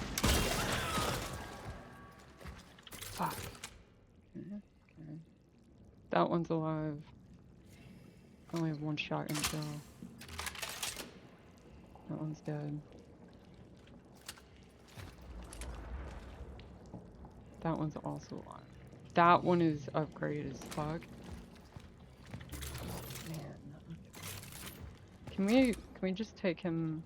Fuck. Okay. That one's alive. I only have one shotgun shell. That one's dead. That one's also alive. That one is upgraded as fuck. Man. Can we just take him?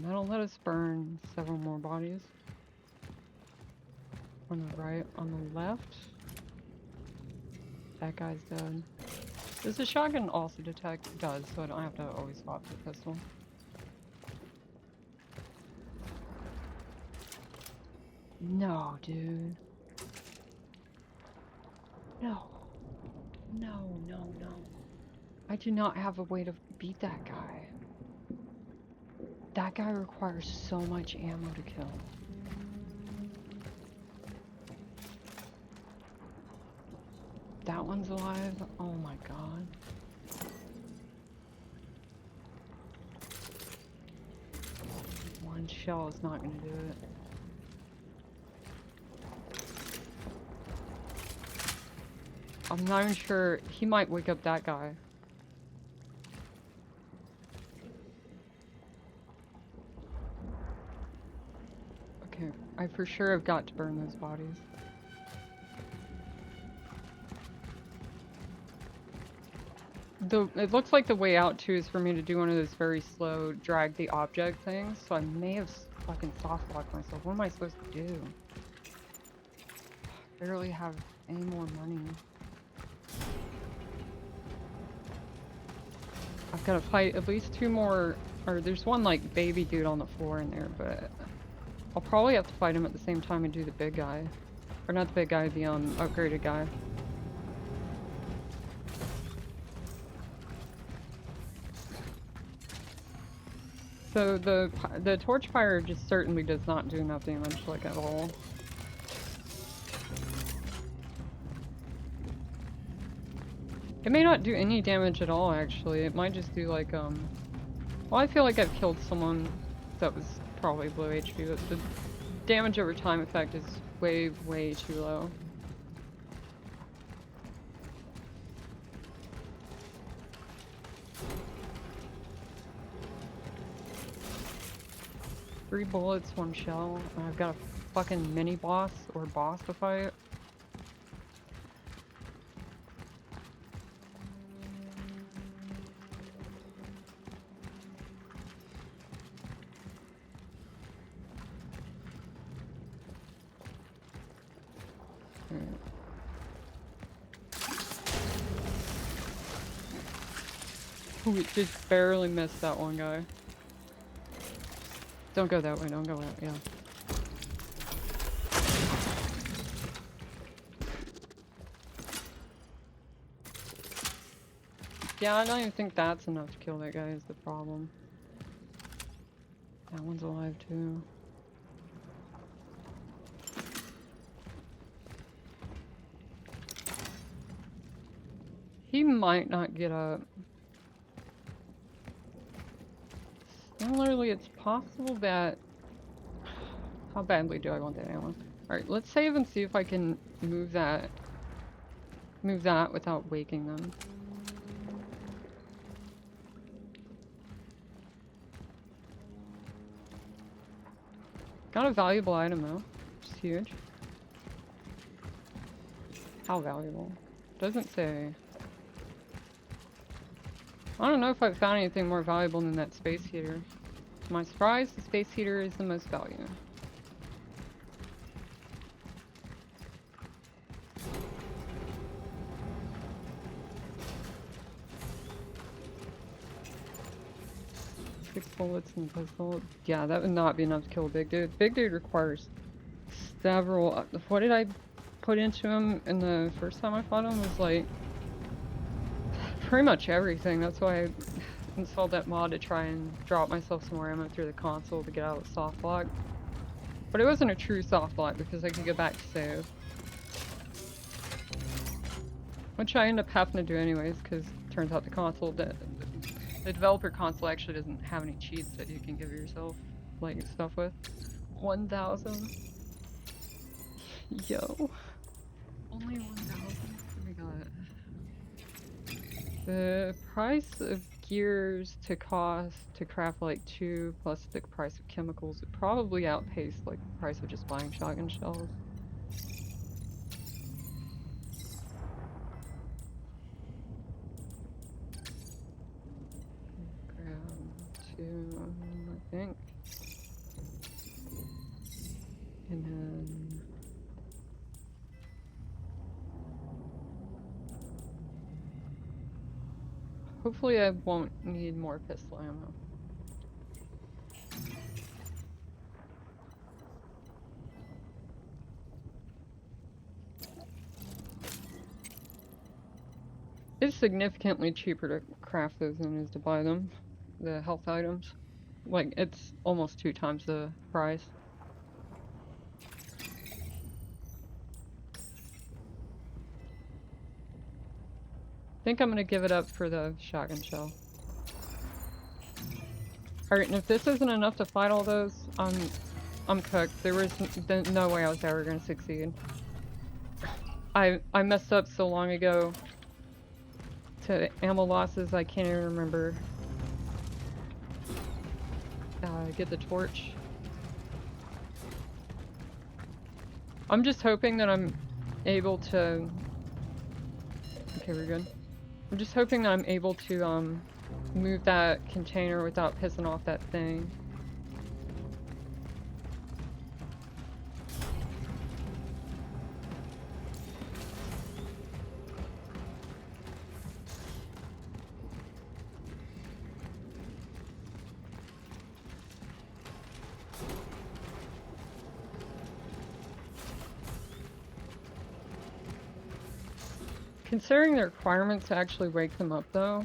That'll let us burn several more bodies. On the right, on the left. That guy's dead. Does the shotgun also detect? It does, so I don't have to always swap the pistol. No, dude. No. No, no, no. I do not have a way to beat that guy. That guy requires so much ammo to kill. That one's alive? Oh my god. One shell is not gonna do it. I'm not even sure. He might wake up that guy. Okay, I for sure have got to burn those bodies. It looks like the way out too is for me to do one of those very slow drag the object things, so I may have fucking soft locked myself. What am I supposed to do? I barely have any more money. I've got to fight at least two more, or there's one like baby dude on the floor in there, but I'll probably have to fight him at the same time and do the big guy. Or not the big guy, the upgraded guy. So the torch fire just certainly does not do enough damage, like at all. It may not do any damage at all, actually. It might just do like, well, I feel like I've killed someone that was probably low HP, but the damage over time effect is way, way too low. Three bullets, one shell. I've got a fucking mini boss or boss to fight. We just barely missed that one guy. Don't go that way, don't go that way, yeah. Yeah, I don't even think that's enough to kill that guy is the problem. That one's alive too. He might not get up. Similarly, it's possible that... How badly do I want that ammo? Alright, let's save and see if I can move that without waking them. Got a valuable item though. It's huge. How valuable? Doesn't say. I don't know if I've found anything more valuable than that space heater. To my surprise, the space heater is the most value. Six bullets in the pistol. Yeah, that would not be enough to kill a big dude. Big dude requires several. What did I put into him in the first time I fought him? Was like pretty much everything. That's why I installed that mod to try and drop myself some more ammo through the console to get out of soft lock. But it wasn't a true soft lock because I could go back to save. Which I end up having to do anyways, because it turns out the console, the developer console actually doesn't have any cheats that you can give yourself, like, stuff with. 1,000. Yo. Only 1,000? Oh my god. The price of gears to craft like 2 plus the price of chemicals would probably outpace like the price of just buying shotgun shells. Grab 2, I think. And then hopefully I won't need more pistol ammo. It's significantly cheaper to craft those than it is to buy them, the health items. Like, it's almost 2 times the price. I think I'm gonna give it up for the shotgun shell. Alright, and if this isn't enough to fight all those, I'm cooked. There was no way I was ever gonna succeed. I messed up so long ago to ammo losses, I can't even remember. Get the torch. I'm just hoping that I'm able to... Okay, we're good. I'm just hoping that I'm able to move that container without pissing off that thing. Considering the requirements to actually wake them up, though,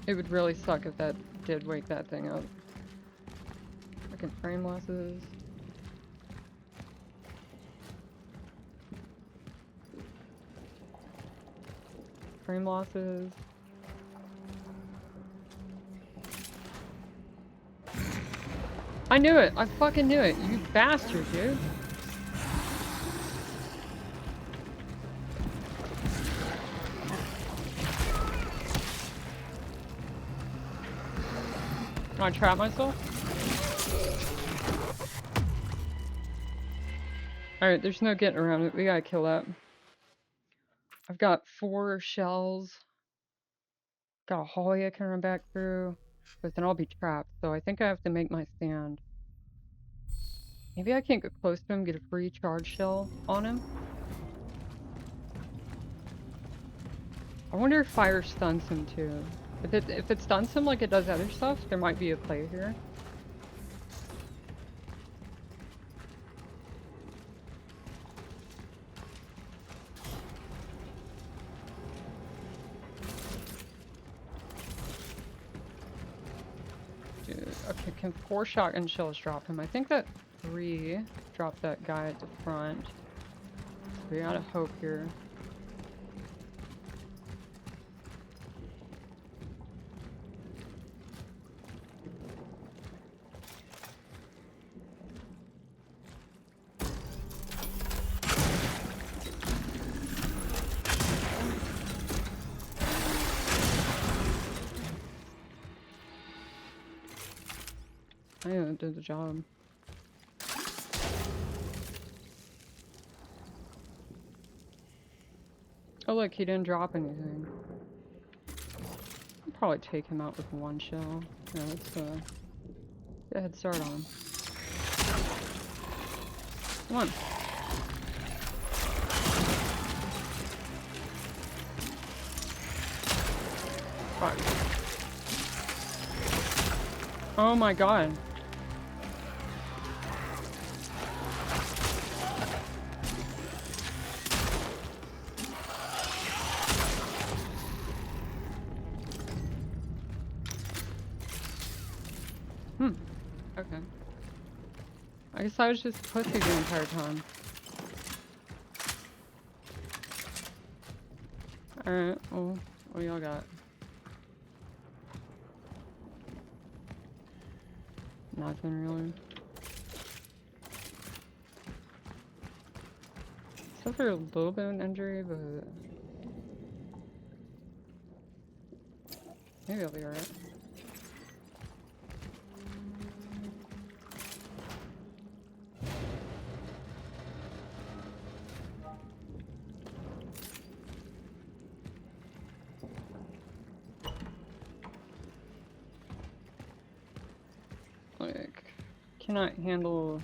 it would really suck if that did wake that thing up. Fucking frame losses. Frame losses. I knew it! I fucking knew it! You bastard, dude! Can I trap myself? Alright, there's no getting around it. We gotta kill that. I've got 4 shells. Got a hallway I can run back through. But then I'll be trapped, so I think I have to make my stand. Maybe I can't get close to him, get a free charge shell on him. I wonder if fire stuns him too. If it stuns him like it does other stuff, there might be a play here. Dude, okay, can 4 shotgun shells drop him? I think that 3 dropped that guy at the front. So we gotta hope here. kinda did the job. Oh look, he didn't drop anything. I'll probably take him out with one shell. Yeah, let's get a head start on him. Come on. Fuck. Oh my god. Okay. I guess I was just pussy the entire time. Alright, well, what y'all got? Nothing really. Suffered a little bit of an injury, but maybe I'll be alright. Like, cannot handle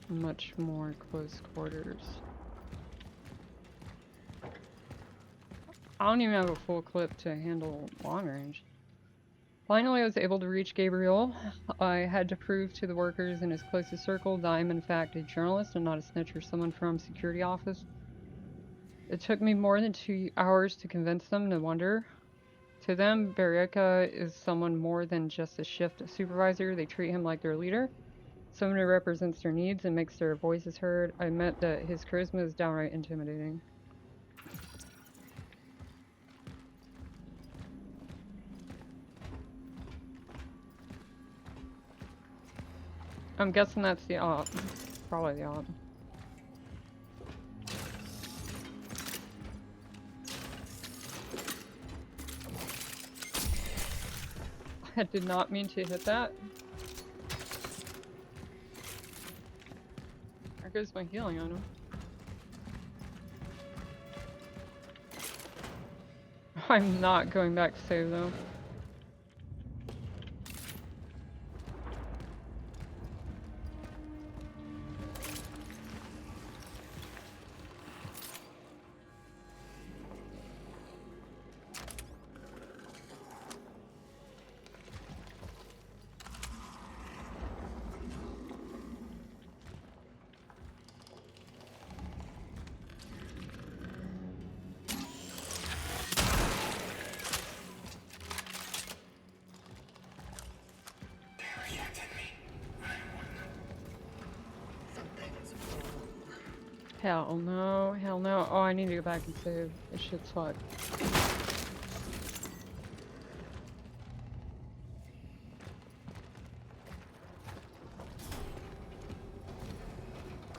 much more close quarters. I don't even have a full clip to handle long range. Finally, I was able to reach Gabriel. I had to prove to the workers in his closest circle that I am in fact a journalist and not a snitch or someone from security office. It took me more than 2 hours to convince them, no wonder. To them, Barrica is someone more than just a shift supervisor. They treat him like their leader, someone who represents their needs and makes their voices heard. I admit that his charisma is downright intimidating. I'm guessing that's the op. Probably the op. I did not mean to hit that. There goes my healing on him. I'm not going back to save though. Hell no, hell no. Oh, I need to go back and save. This shit's fucked.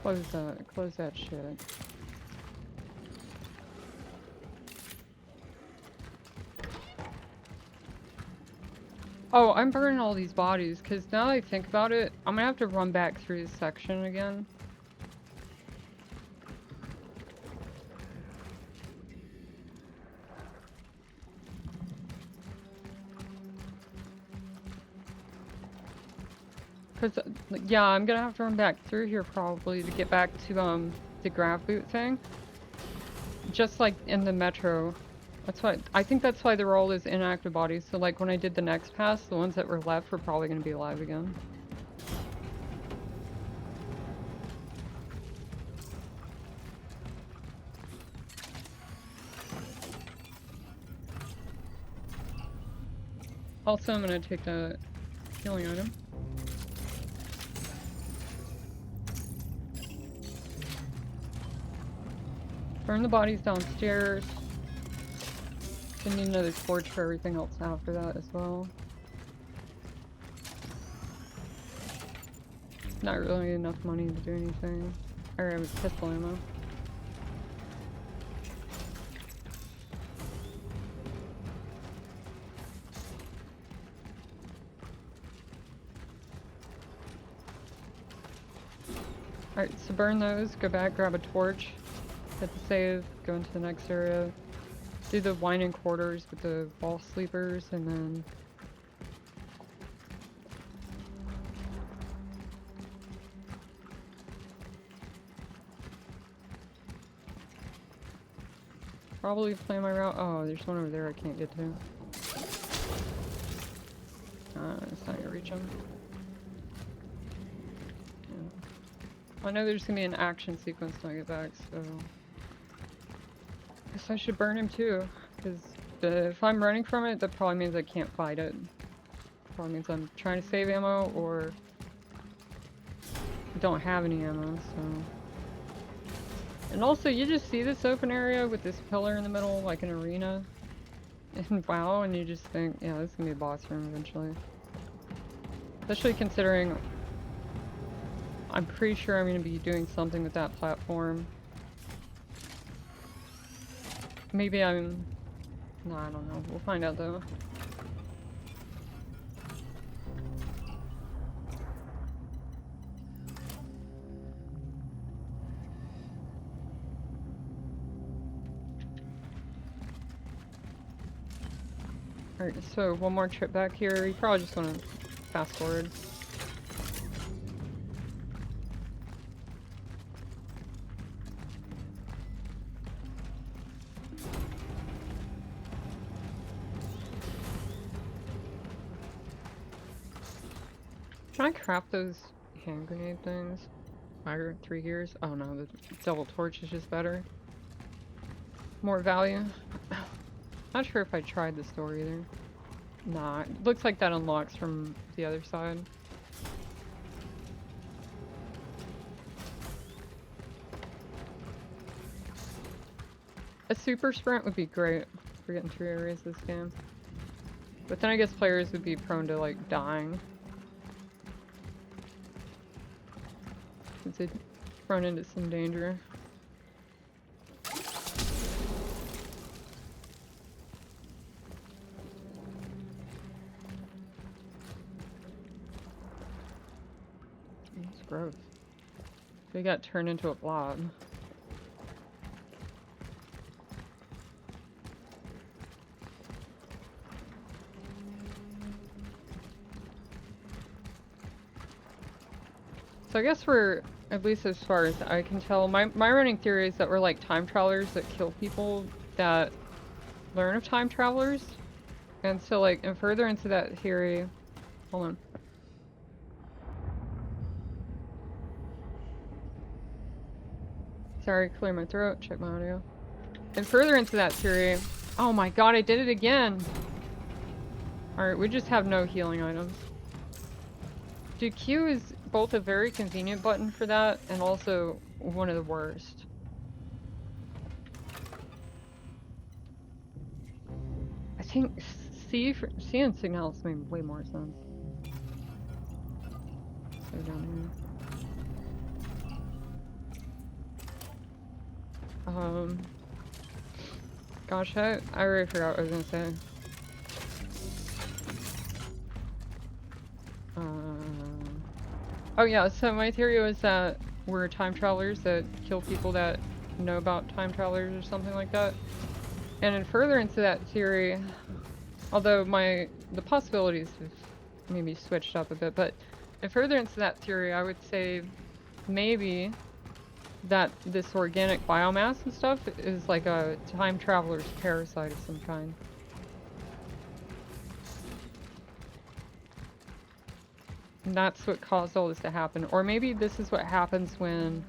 Close that shit. Oh, I'm burning all these bodies, because now that I think about it, I'm gonna have to run back through this section again. Cause, yeah, I'm gonna have to run back through here probably to get back to, the grav boot thing. Just like in the metro. That's why, I think that's why they're all those inactive bodies. So like when I did the next pass, the ones that were left were probably gonna be alive again. Also, I'm gonna take the healing item. Burn the bodies downstairs. Then need another torch for everything else after that as well. Not really enough money to do anything. Alright, with pistol ammo. Alright, so burn those, go back, grab a torch, hit the save, go into the next area, do the whining quarters with the wall sleepers, and then probably plan my route. Oh, there's one over there I can't get to. It's not gonna reach him. Yeah. I know there's gonna be an action sequence when I get back, so I guess I should burn him too, because if I'm running from it, that probably means I can't fight it. Probably means I'm trying to save ammo or don't have any ammo, so. And also, you just see this open area with this pillar in the middle, like an arena. And wow, and you just think, yeah, this is gonna be a boss room eventually. Especially considering I'm pretty sure I'm gonna be doing something with that platform. Maybe I'm... No, I don't know. We'll find out though. Alright, so one more trip back here. You probably just want to fast forward. Can I craft those hand grenade things? Fire 3 gears? Oh no, the double torch is just better. More value. Not sure if I tried this door either. Nah, it looks like that unlocks from the other side. A super sprint would be great for getting through areas this game. But then I guess players would be prone to like dying. Since they'd run into some danger. That's gross. They got turned into a blob. So I guess we're, at least as far as I can tell, my running theory is that we're like time travelers that kill people that learn of time travelers. And so like, and further into that theory, hold on. Sorry, clear my throat, check my audio. And further into that theory, oh my god, I did it again! Alright, we just have no healing items. Dude, Q is both a very convenient button for that, and also one of the worst. I think C and Signals make way more sense. So down here. Gosh, I already forgot what I was gonna say. Oh yeah, so my theory was that we're time travelers that kill people that know about time travelers or something like that. And in further into that theory, although the possibilities have maybe switched up a bit, but in further into that theory, I would say maybe that this organic biomass and stuff is like a time traveler's parasite of some kind. And that's what caused all this to happen. Or maybe this is what happens when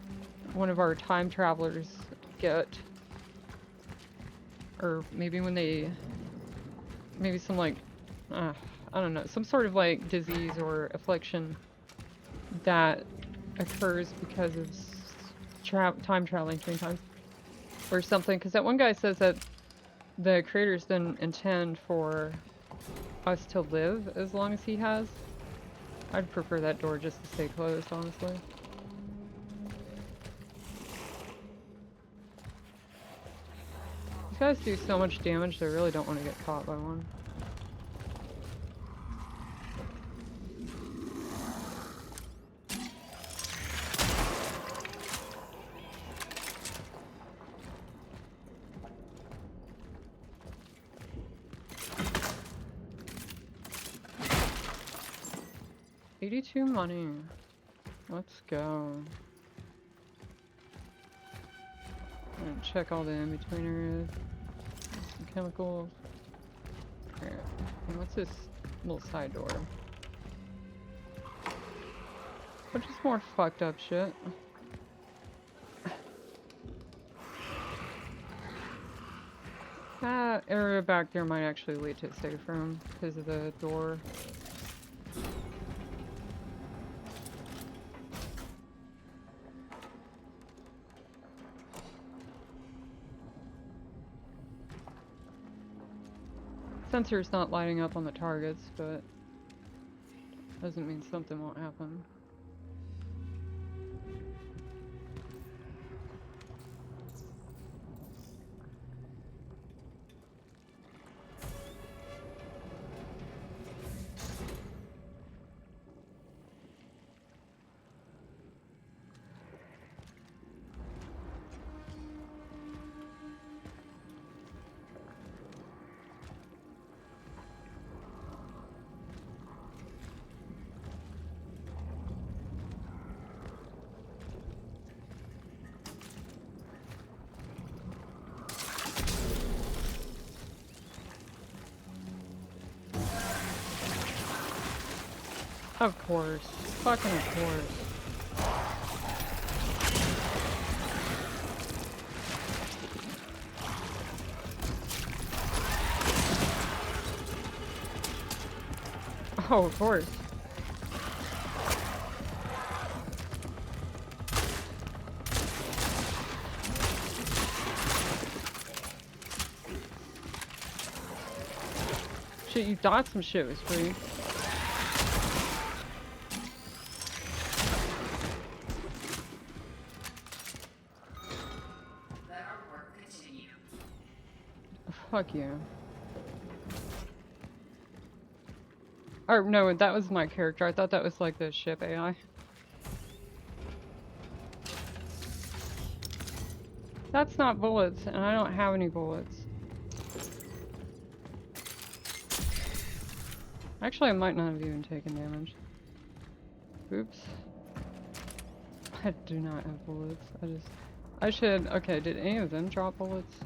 one of our time travelers get... Or maybe when they... Maybe some like... I don't know. Some sort of like disease or affliction that occurs because of time traveling 3 times. Or something. Because that one guy says that the creators didn't intend for us to live as long as he has. I'd prefer that door just to stay closed, honestly. These guys do so much damage, they really don't want to get caught by one. 82 money. Let's go. I'm gonna check all the in-between areas. Some chemicals. Here. And what's this little side door? Which is more fucked up shit. That area back there might actually lead to a safe room because of the door. Sensor's not lighting up on the targets, but doesn't mean something won't happen. Of course. Fucking of course. Oh, of course. Shit, you thought some shit was free. Fuck you. Or, no, that was my character. I thought that was like the ship AI. That's not bullets, and I don't have any bullets. Actually, I might not have even taken damage. Oops. I do not have bullets. I should, okay, did any of them drop bullets?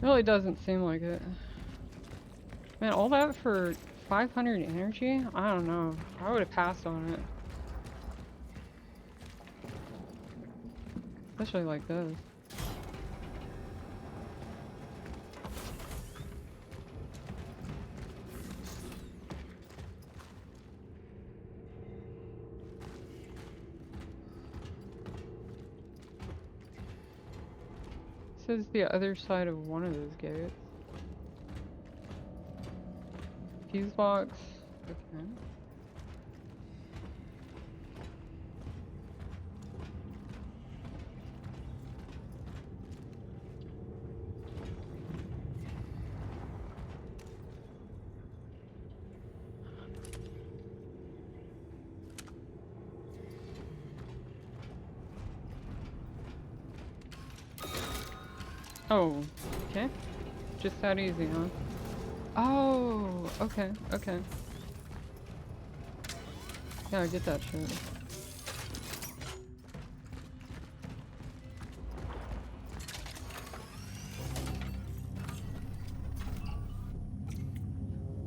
Really doesn't seem like it. Man, all that for 500 energy? I don't know. I would have passed on it. Especially like this. This is the other side of one of those gates. Fuse box. Okay. Oh, okay. Just that easy, huh? Oh, okay, okay. Yeah, I get that shit.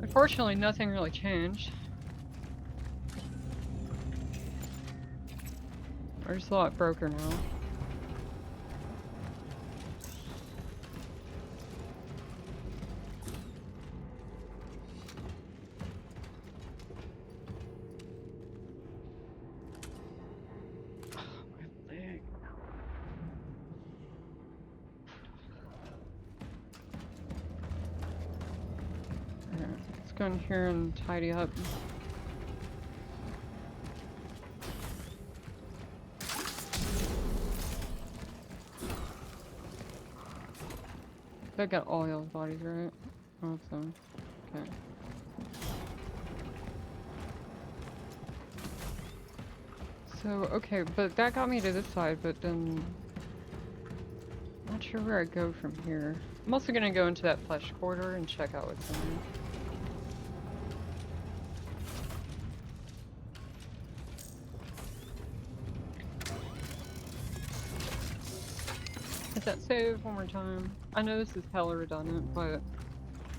Unfortunately, nothing really changed. We're just a lot broker now. Go in here and tidy up. I got all y'all's bodies right. Awesome. Okay. So, okay, but that got me to this side, but then... Not sure where I go from here. I'm also gonna go into that flesh corridor and check out what's in there. Hit that save one more time. I know this is hella redundant, but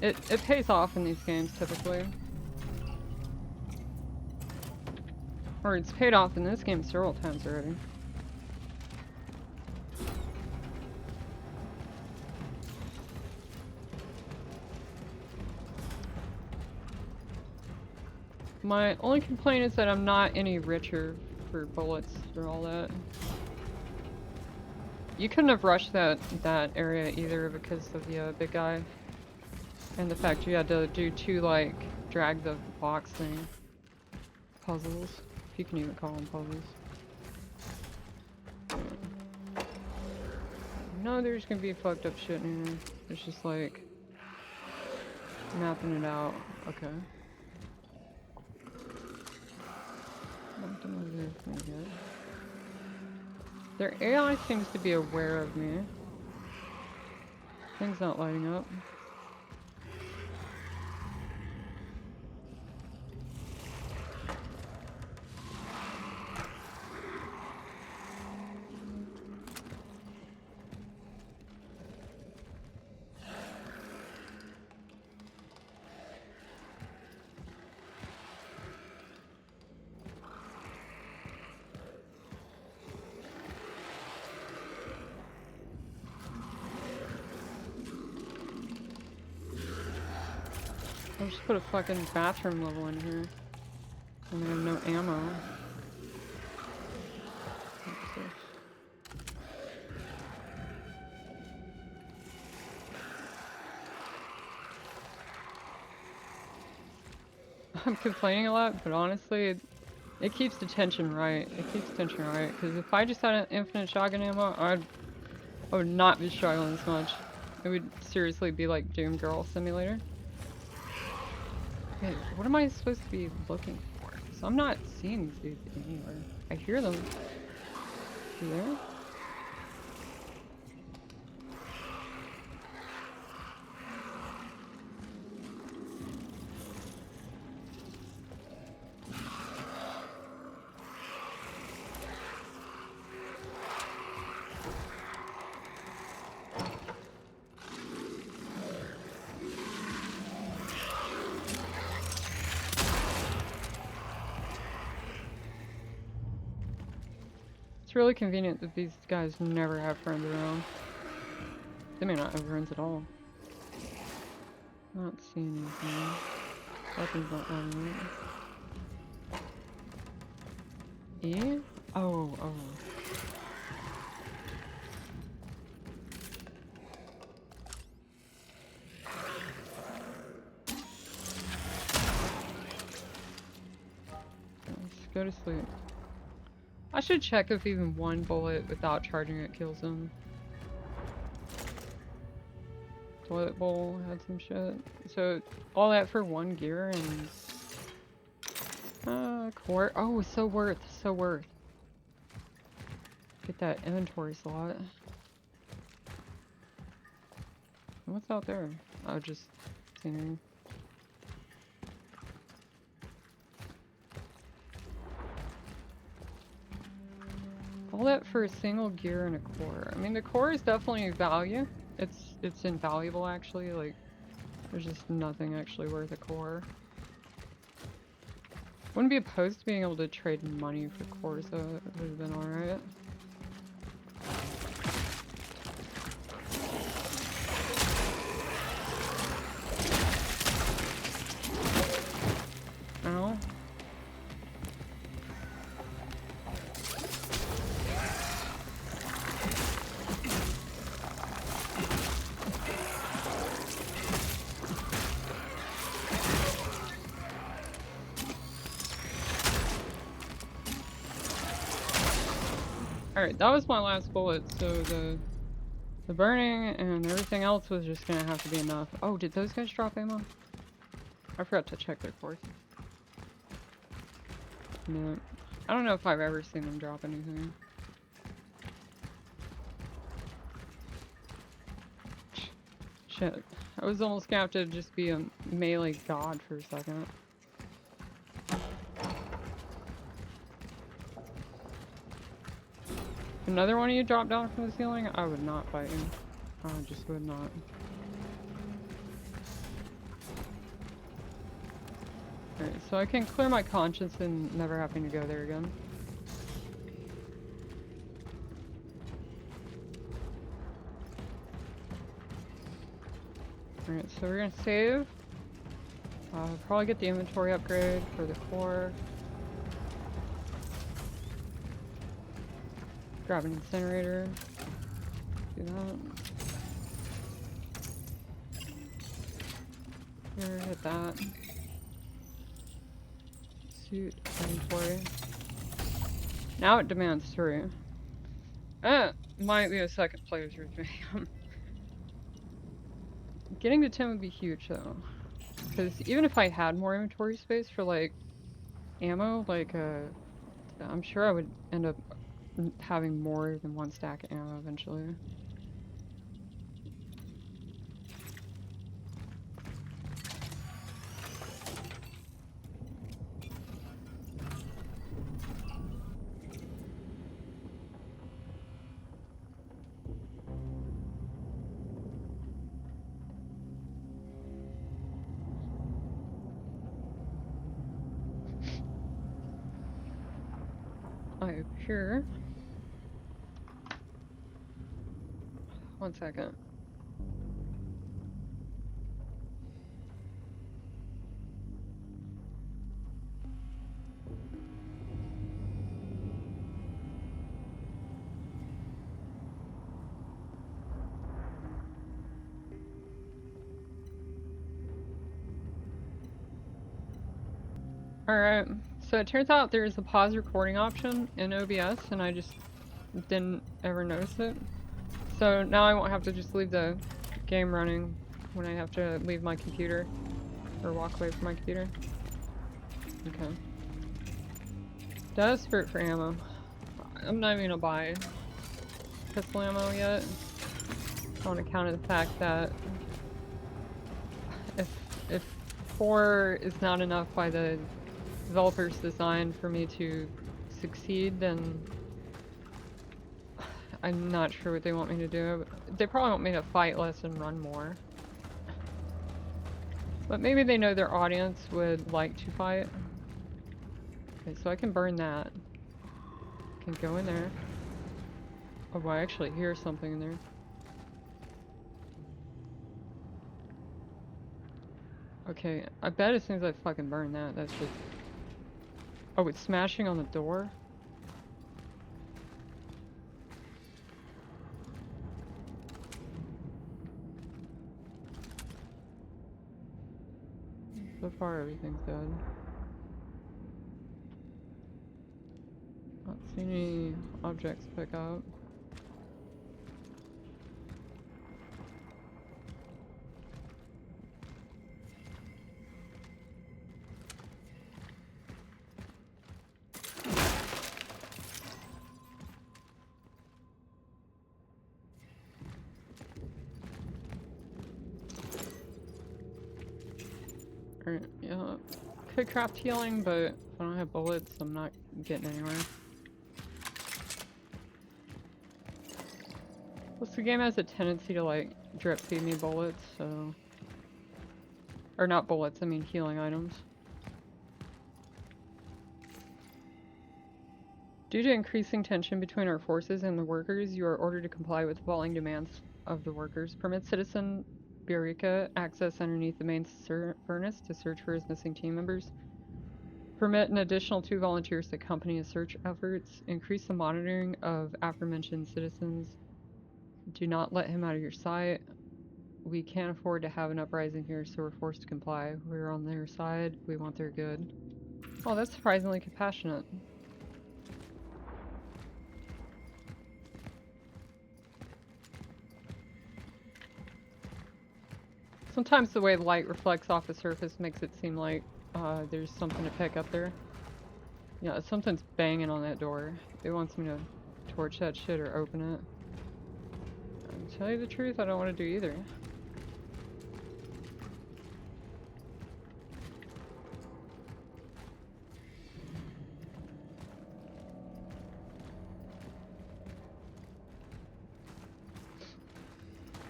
it pays off in these games typically. Or it's paid off in this game several times already. My only complaint is that I'm not any richer for bullets or all that. You couldn't have rushed that area either because of the big guy. And the fact you had to do 2, like, drag the box thing. Puzzles. If you can even call them puzzles. No, there's gonna be fucked up shit in here. It's just like... mapping it out. Okay. Nothing over there for me yet. Their AI seems to be aware of me. Thing's not lighting up. I'll just put a fucking bathroom level in here. And I have no ammo. What's this? I'm complaining a lot, but honestly, it keeps the tension right. It keeps tension right. Because if I just had an infinite shotgun ammo, I would not be struggling as much. It would seriously be like Doom Girl Simulator. Okay, what am I supposed to be looking for? So I'm not seeing these dudes anywhere. I hear them. You there? It's really convenient that these guys never have friends around. They may not have friends at all. Not seeing anything. Weapons not lighting up. E? Oh, oh. Let's go to sleep. I should check if even one bullet without charging it kills him. Toilet bowl had some shit. So all that for 1 gear and quart. Oh, so worth, so worth. Get that inventory slot. What's out there? Oh, just scenery. All that for a single gear and a core. I mean, the core is definitely value. It's invaluable actually. Like, there's just nothing actually worth a core. Wouldn't be opposed to being able to trade money for cores though. It would have been alright. Ow. Alright, that was my last bullet, so the burning and everything else was just gonna have to be enough. Oh, did those guys drop ammo? I forgot to check their cores. No. I don't know if I've ever seen them drop anything. Shit. I was almost gonna have to just be a melee god for a second. Another one of you dropped down from the ceiling? I would not fight you. I just would not. Alright, so I can clear my conscience and never having to go there again. Alright, so we're gonna save. Probably get the inventory upgrade for the core. Grab an incinerator. Do that. Here, hit that. Suit, inventory. Now it demands 3. Might be a second playthrough for me. Getting to 10 would be huge though. Because even if I had more inventory space for like ammo, like I'm sure I would end up having more than 1 stack of ammo eventually. I appear. 1 second. Alright, so it turns out there's a pause recording option in OBS and I just didn't ever notice it. So now I won't have to just leave the game running when I have to leave my computer or walk away from my computer. Okay. Desperate for ammo. I'm not even gonna buy pistol ammo yet on account of the fact that if 4 is not enough by the developer's design for me to succeed, then I'm not sure what they want me to do. They probably want me to fight less and run more. But maybe they know their audience would like to fight. Okay, so I can burn that. Can go in there. Oh, I actually hear something in there. Okay, I bet as soon as I fucking burn that, that's just... Oh, it's smashing on the door? So far, everything's dead. Not seeing any objects to pick up. Alright, yeah. Could craft healing, but if I don't have bullets, I'm not getting anywhere. Plus, the game has a tendency to, like, drip feed me bullets, so... Or not bullets, I mean healing items. Due to increasing tension between our forces and the workers, you are ordered to comply with the following demands of the workers. Permit citizen Burica access underneath the main furnace to search for his missing team members. Permit an additional 2 volunteers to accompany his search efforts. Increase the monitoring of aforementioned citizens. Do not let him out of your sight. We can't afford to have an uprising here, so we're forced to comply. We're on their side. We want their good. Oh, that's surprisingly compassionate. Sometimes the way light reflects off the surface makes it seem like there's something to pick up there. Yeah, something's banging on that door. It wants me to torch that shit or open it. And to tell you the truth, I don't want to do either.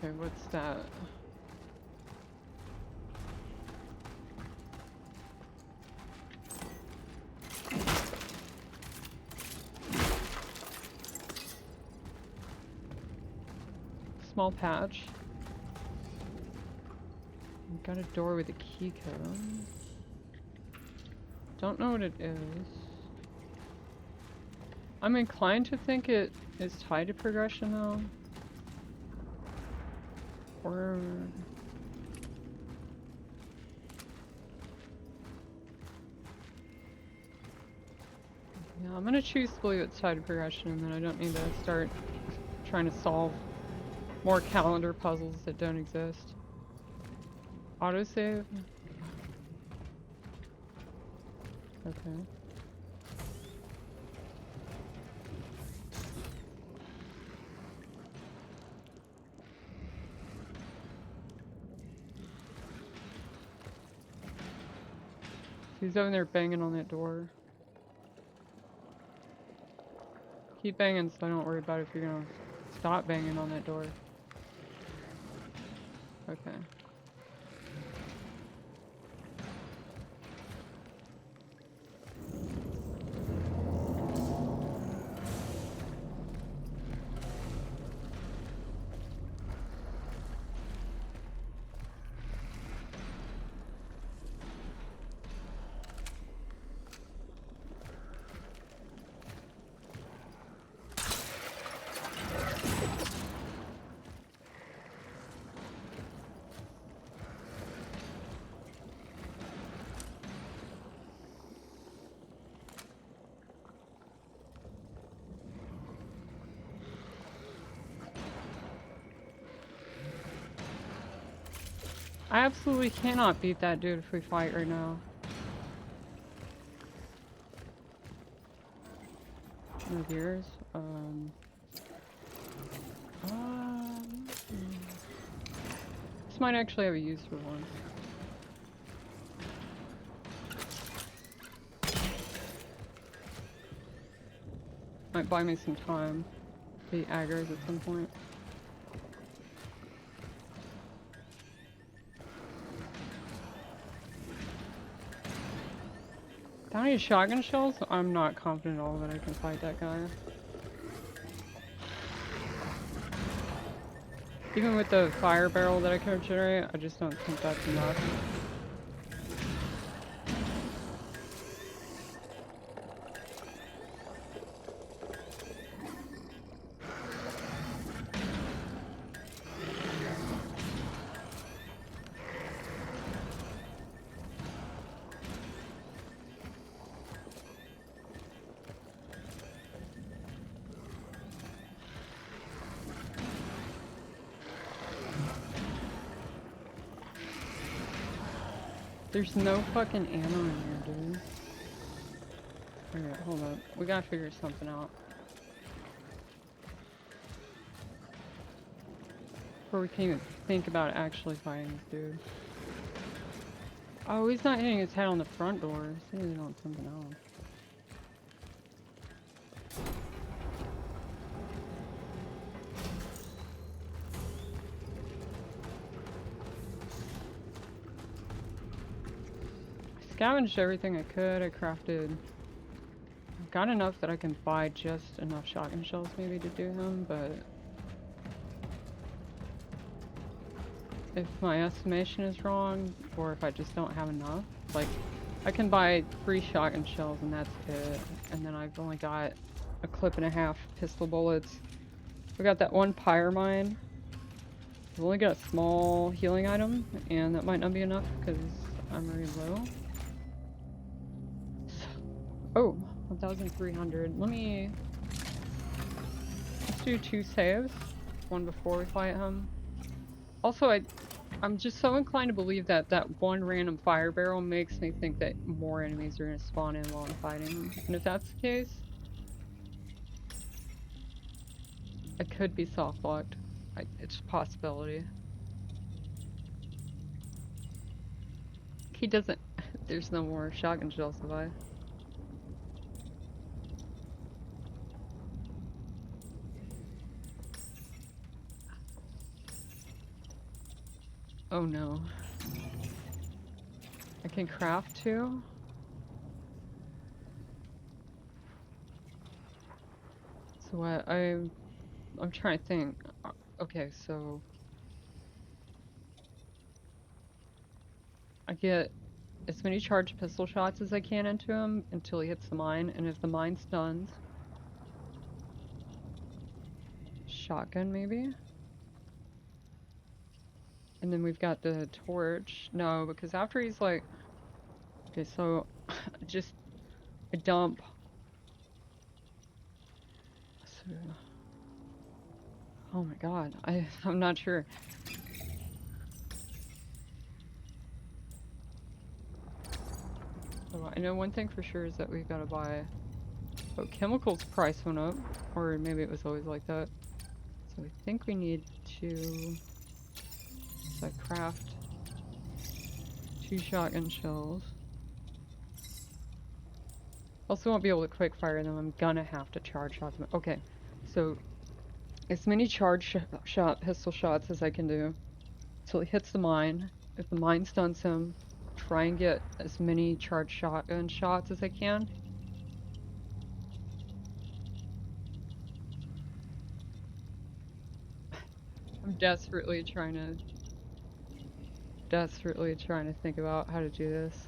Okay, what's that? Small patch. Got a door with a key code. Don't know what it is. I'm inclined to think it is tied to progression though. Or... yeah, I'm gonna choose to believe it's tied to progression and then I don't need to start trying to solve more calendar puzzles that don't exist. Autosave? Okay. He's over there banging on that door. Keep banging so I don't worry about if you're gonna stop banging on that door. Okay. I absolutely cannot beat that dude if we fight right now. No gears. This might actually have a use for one. Might buy me some time. Be aggroed at some point. Down any shotgun shells? I'm not confident at all that I can fight that guy. Even with the fire barrel that I can regenerate, I just don't think that's enough. There's no fucking ammo in here, dude. Alright, hold up. We gotta figure something out. Before we can even think about actually fighting this dude. Oh, he's not hitting his head on the front door. He's hitting on something else. Scavenged everything I could. I crafted. Got enough that I can buy just enough shotgun shells maybe to do him, but if my estimation is wrong, or if I just don't have enough, like I can buy 3 shotgun shells and that's it. And then I've only got a clip and a half pistol bullets. We got that one pyre mine. I've only got a small healing item, and that might not be enough because I'm really low. Oh, 1,300. Let's do 2 saves. One before we fight him. Also, I'm just so inclined to believe that that one random fire barrel makes me think that more enemies are gonna spawn in while I'm fighting them. And if that's the case, I could be soft locked. It's a possibility. He doesn't. There's no more shotgun shells to buy. Oh no. I can craft too? So what? I'm trying to think. Okay, so I get as many charged pistol shots as I can into him until he hits the mine, and if the mine stuns, shotgun maybe? And then we've got the torch. No, because after he's like, okay, so just a dump. So, oh my god, I'm not sure. So I know one thing for sure is that we've got to buy. Oh, chemicals price went up, or maybe it was always like that. So I think we need to. So I craft 2 shotgun shells. Also won't be able to quick fire them. I'm gonna have to charge shot them. Okay, so as many charge shot pistol shots as I can do till he hits the mine. If the mine stuns him, try and get as many charged shotgun shots as I can. I'm desperately trying to think about how to do this.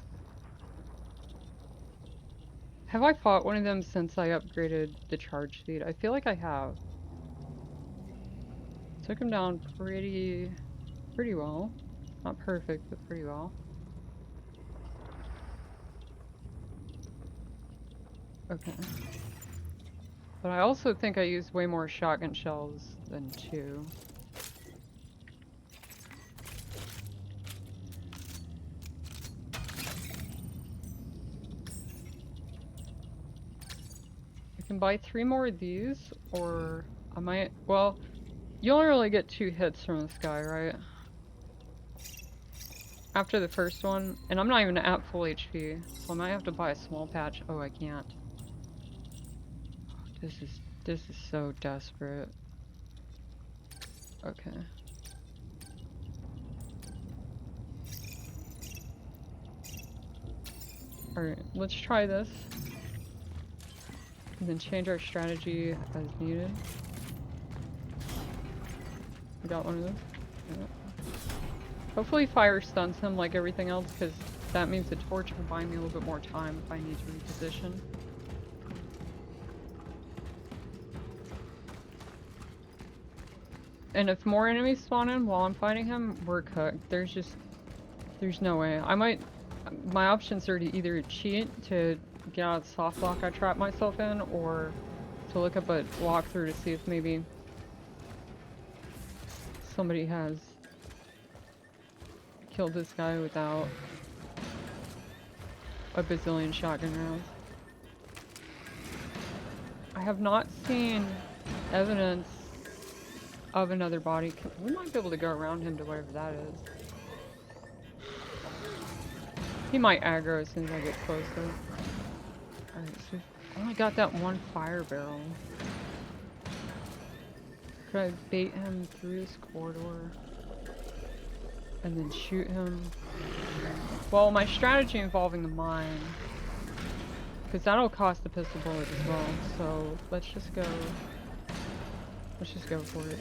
Have I fought one of them since I upgraded the charge speed? I feel like I have. Took him down pretty well. Not perfect, but pretty well. Okay. But I also think I used way more shotgun shells than 2. I can buy 3 more of these, or I might, well, you only really get 2 hits from this guy, right? After the first one, and I'm not even at full HP, so I might have to buy a small patch. Oh, I can't. Oh, this is so desperate. Okay. Alright, let's try this. And then change our strategy as needed. We got one of those. Yeah. Hopefully fire stuns him like everything else, because that means the torch will buy me a little bit more time if I need to reposition. And if more enemies spawn in while I'm fighting him, we're cooked. There's no way. My options are to either cheat to get out of the soft lock I trapped myself in, or to look up a walkthrough to see if maybe somebody has killed this guy without a bazillion shotgun rounds. I have not seen evidence of another body. We might be able to go around him to whatever that is. He might aggro as soon as I get closer. Alright, so I only got that one fire barrel. Could I bait him through this corridor? And then shoot him? Well, my strategy involving the mine, because that'll cost the pistol bullet as well, so let's just go for it.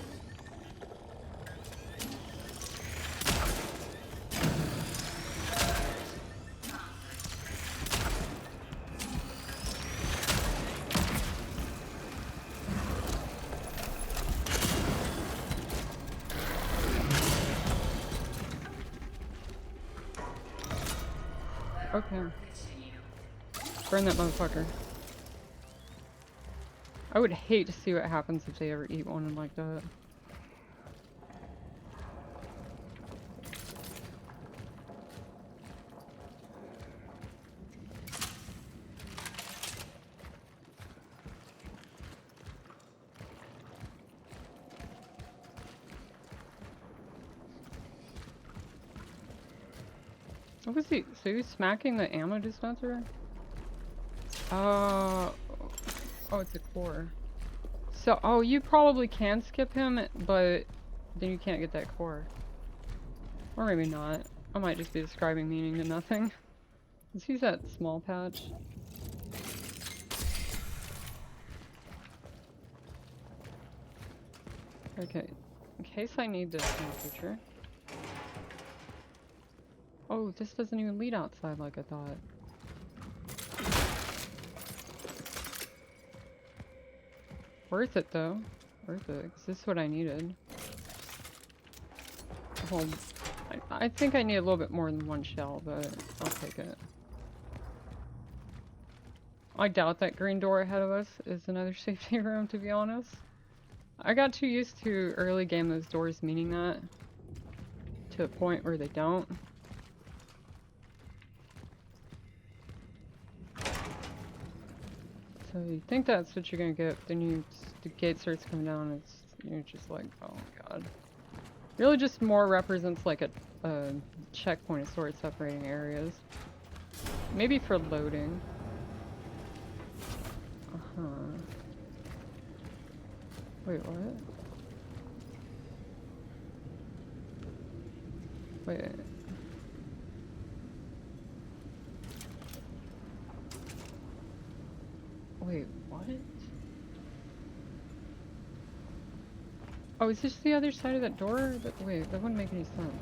Okay. Burn that motherfucker. I would hate to see what happens if they ever eat one like that. What was he? So he was smacking the ammo dispenser? Oh, it's a core. So, oh, you probably can skip him, but then you can't get that core. Or maybe not. I might just be describing meaning to nothing. Let's use that small patch. Okay, in case I need this in the future. Oh, this doesn't even lead outside like I thought. Worth it though. Worth it, 'cause this is what I needed. Well, I think I need a little bit more than one shell, but I'll take it. I doubt that green door ahead of us is another safety room, to be honest. I got too used to early game those doors meaning that, to a point where they don't. So you think that's what you're gonna get, then the gate starts coming down, you're just like, oh my god. Really just more represents like a checkpoint of sorts separating areas. Maybe for loading. Uh-huh. Wait, what? Wait. Wait, what? Oh, is this the other side of that door? Wait, that wouldn't make any sense.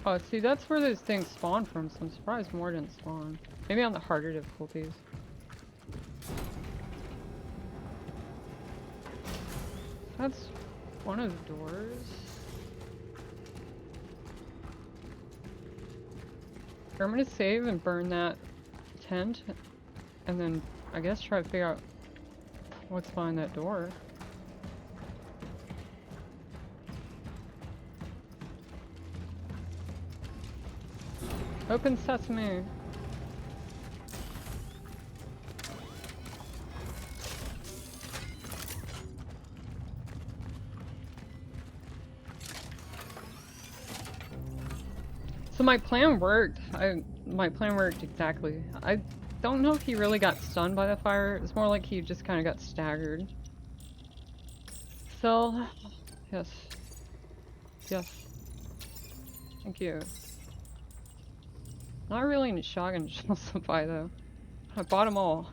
Oh, see, that's where those things spawn from, so I'm surprised more didn't spawn. Maybe on the harder difficulties. That's one of the doors. I'm gonna save and burn that tent, and then I guess try to figure out what's behind that door. Open sesame! So my plan worked. My plan worked exactly. I don't know if he really got stunned by the fire. It was more like he just kind of got staggered. So, yes. Yes. Thank you. Not really any shotgun shells to buy though. I bought them all.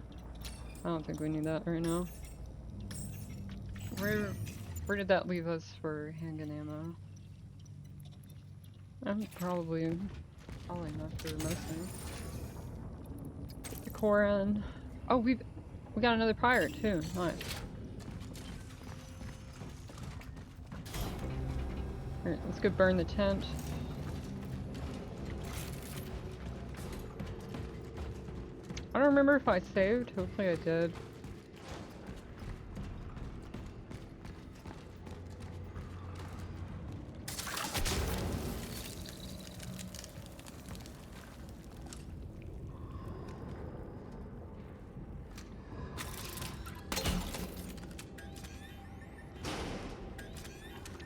I don't think we need that right now. Where did that leave us for handgun ammo? Probably enough for most things. Get the core in. Oh, we got another pirate too. Nice. Alright, let's go burn the tent. I don't remember if I saved. Hopefully I did.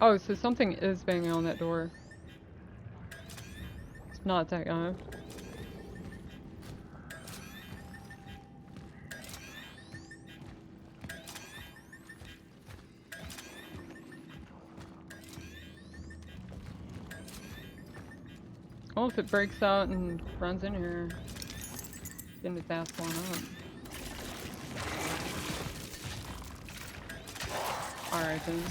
Oh, so something is banging on that door. It's not that guy. Oh, if it breaks out and runs in here, getting his ass blown up. Alright then.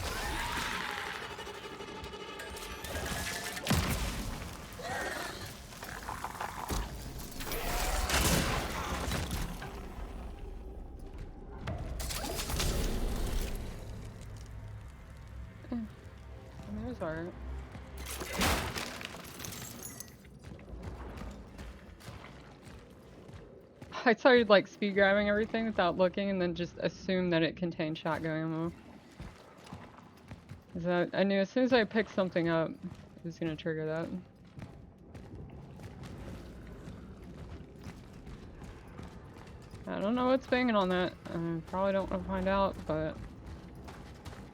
There's alright. I started like speed grabbing everything without looking and then just assumed that it contained shotgun ammo. I knew as soon as I picked something up, it was gonna trigger that. I don't know what's banging on that. I probably don't want to find out, but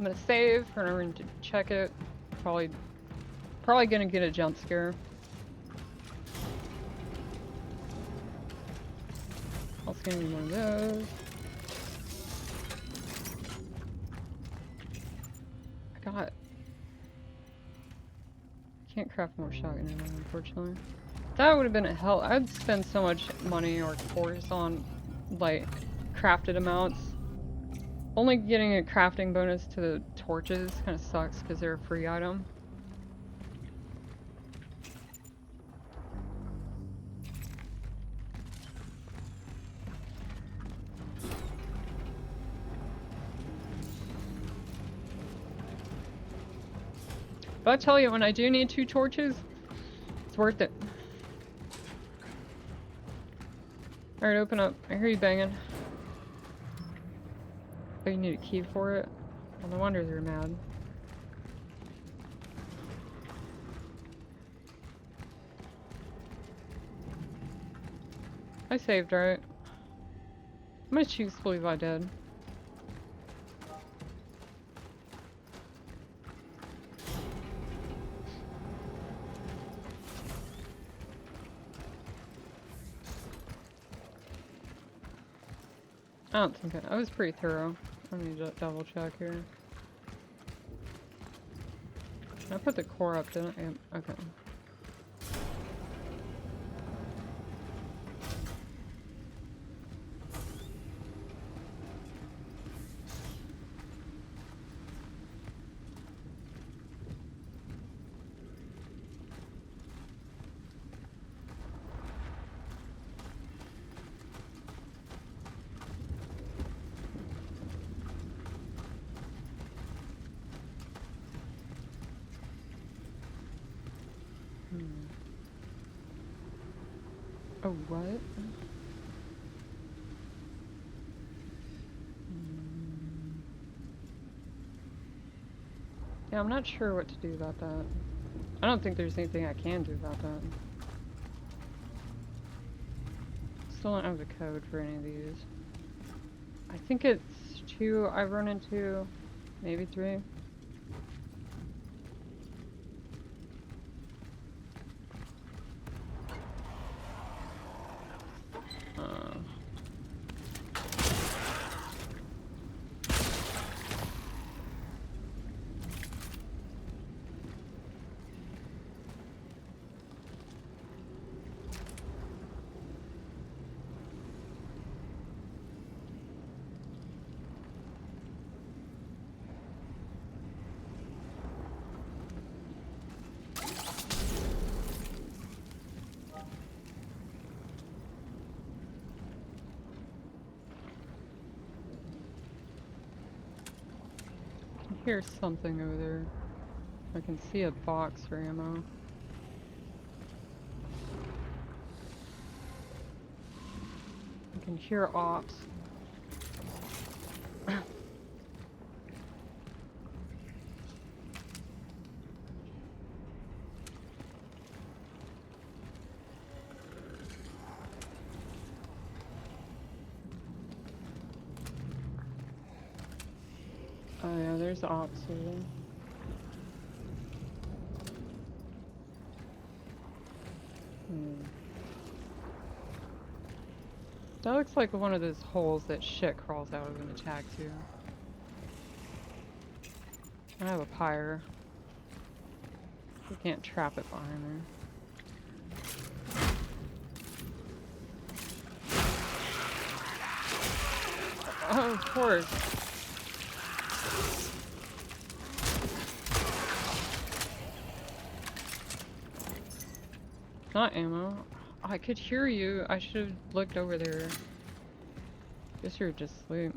I'm gonna save, remember to check it. Probably gonna get a jump scare. Also gonna need one of those. Can't craft more shotgun ammo, unfortunately. That would have been a hell. I'd spend so much money or course on, like, crafted amounts. Only getting a crafting bonus to the torches kind of sucks because they're a free item. But I tell you, when I do need 2 torches, it's worth it. Alright, open up. I hear you banging. Oh, you need a key for it? Well, no wonder they're mad. I saved, right? I'm gonna choose to believe I did. I don't think I was pretty thorough. I need to double check here. I put the core up, didn't I? Okay. Oh, what? Yeah, I'm not sure what to do about that. I don't think there's anything I can do about that. Still don't have the code for any of these. I think it's 2 I've run into, maybe 3. Hear something over there. I can see a box for ammo. I can hear ops. Oh yeah, there's ops over there. That looks like one of those holes that shit crawls out of and attacks you. I have a pyre. You can't trap it behind there. Oh, of course. Not ammo. I could hear you. I should have looked over there. Guess you're just asleep.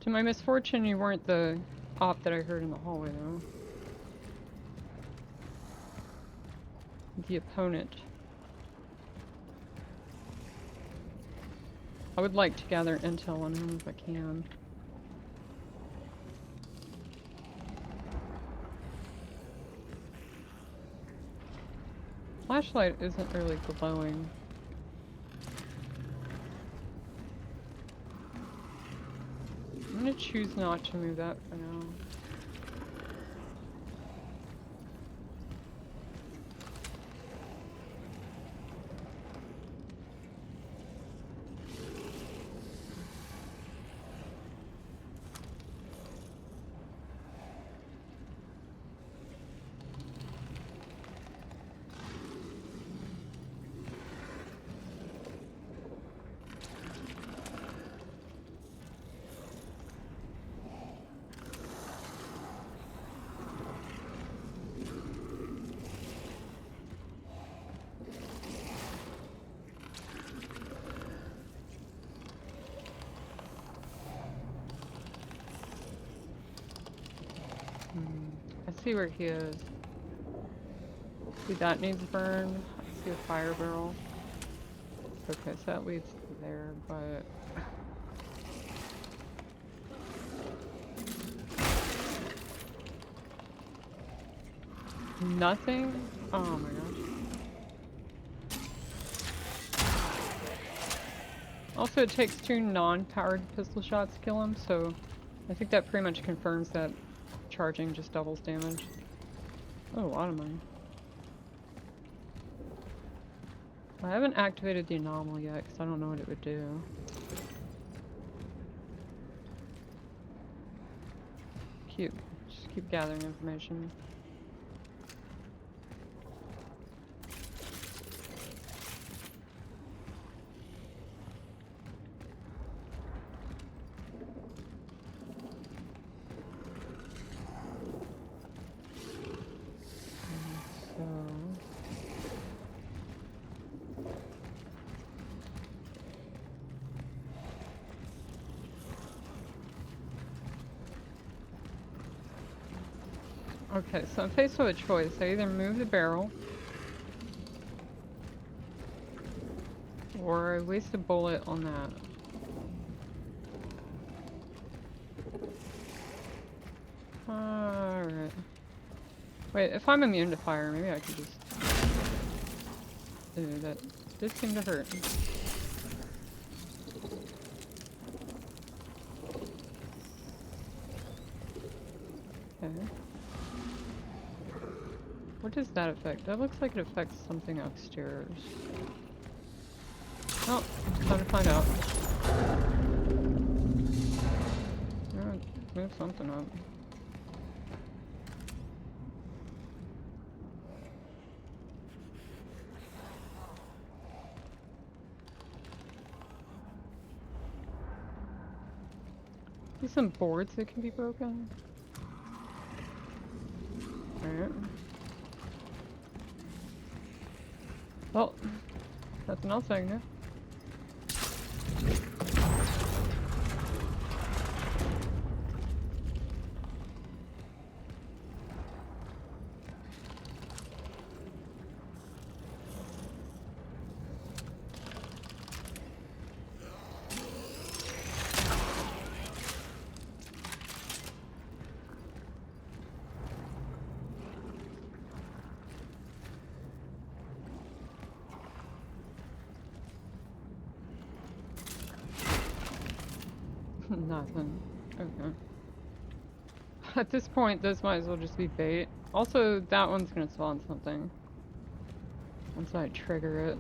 To my misfortune, you weren't the op that I heard in the hallway, though. The opponent. I would like to gather intel on him if I can. Flashlight isn't really glowing. I'm gonna choose not to move that for now. I see where he is. See, that needs burned. I see a fire barrel. Okay, so that leads there, but... Nothing? Oh my gosh. Also, it takes 2 non-powered pistol shots to kill him, so I think that pretty much confirms that charging just doubles damage. Oh, a lot of money. I haven't activated the anomaly yet, because I don't know what it would do. Just keep gathering information. Okay, so I'm faced with a choice. I either move the barrel, or I waste a bullet on that. Alright. Wait, if I'm immune to fire, maybe I could just... Ooh, that did seem to hurt. Okay. What does that affect? That looks like it affects something upstairs. Oh, time to find out. Move something up. See some boards that can be broken? Alright. Well, nothing else I can do. Nothing. Okay. At this point, this might as well just be bait. Also, that one's gonna spawn something. Once I trigger it.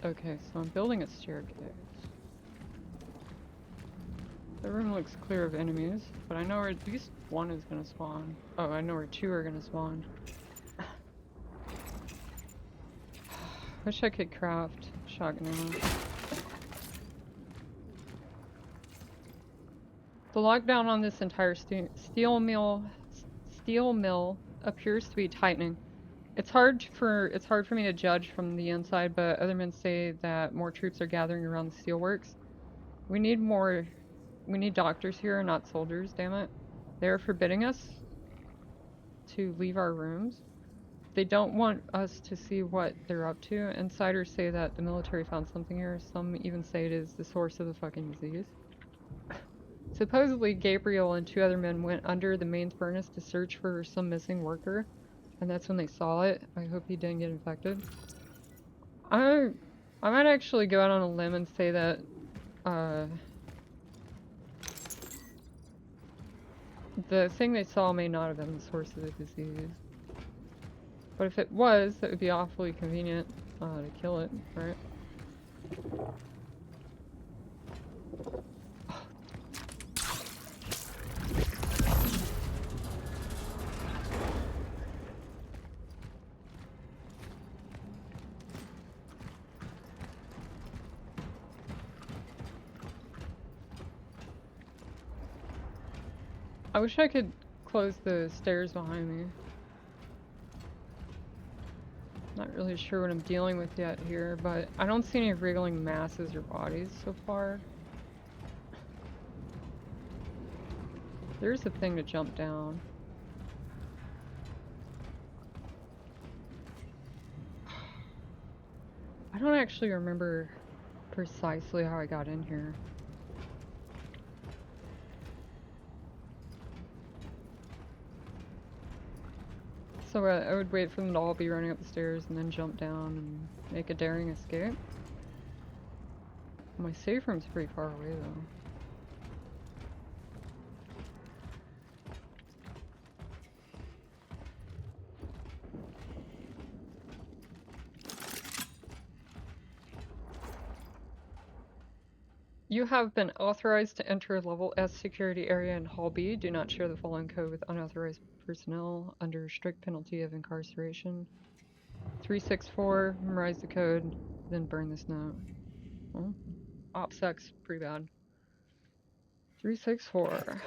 Okay, so I'm building a staircase. The room looks clear of enemies, but I know where at least one is gonna spawn. Oh, I know where 2 are gonna spawn. Wish I could craft shotgun ammo. The lockdown on this entire steel mill appears to be tightening. It's hard for me to judge from the inside, but other men say that more troops are gathering around the steelworks. We need doctors here, not soldiers, damn it. They're forbidding us to leave our rooms. They don't want us to see what they're up to. Insiders say that the military found something here. Some even say it is the source of the fucking disease. Supposedly, Gabriel and 2 other men went under the main furnace to search for some missing worker, and that's when they saw it. I hope he didn't get infected. I might actually go out on a limb and say that the thing they saw may not have been the source of the disease. But if it was, that would be awfully convenient to kill it, right? I wish I could close the stairs behind me. Not really sure what I'm dealing with yet here, but I don't see any wriggling masses or bodies so far. There's a thing to jump down. I don't actually remember precisely how I got in here. So I would wait for them to all be running up the stairs and then jump down and make a daring escape. My safe room's pretty far away though. You have been authorized to enter level S security area in Hall B. Do not share the following code with unauthorized personnel under strict penalty of incarceration. 364, memorize the code, then burn this note. Oh, OPSEC's pretty bad. 364. Found.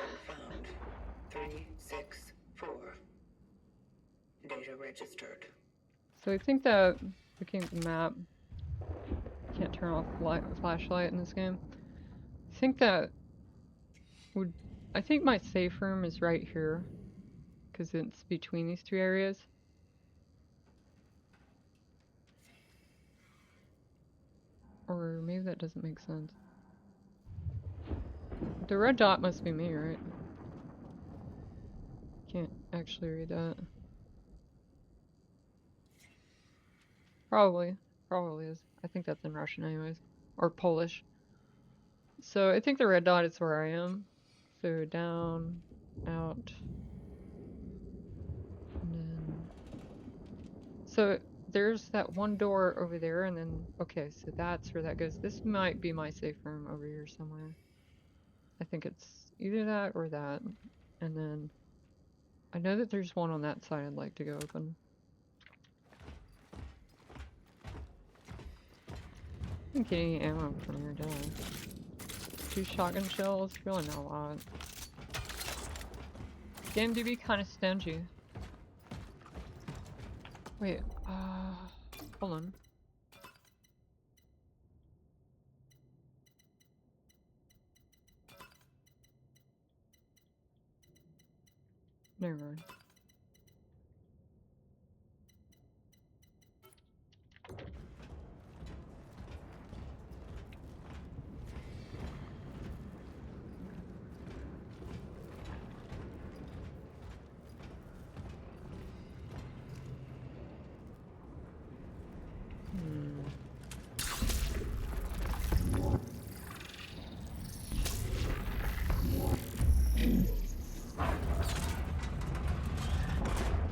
364. Data registered. So I think that, looking at the map, can't turn off the flashlight in this game. I think that would, I think my safe room is right here, because it's between these 2 areas. Or maybe that doesn't make sense. The red dot must be me, right? Can't actually read that. Probably is. I think that's in Russian anyways. Or Polish. So I think the red dot is where I am. So down, out, and then... So there's that one door over there, and then... Okay, so that's where that goes. This might be my safe room over here somewhere. I think it's either that or that. And then... I know that there's one on that side I'd like to go open. I didn't get any ammo from here, did I? 2 shotgun shells, really not a lot. Game do be kind of stingy. Wait, hold on. Never mind.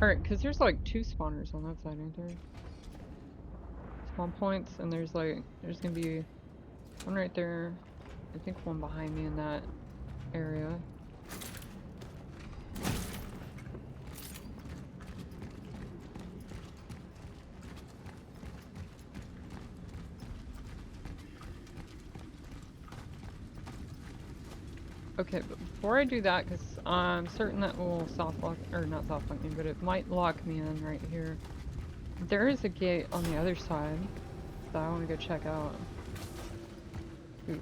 Alright, because there's like 2 spawners on that side, ain't there? Spawn points, and there's gonna be one right there. I think one behind me in that area. Okay, but before I do that, because I'm certain that will soft lock, or not soft lock me, but it might lock me in right here. There is a gate on the other side that I want to go check out. Ooh.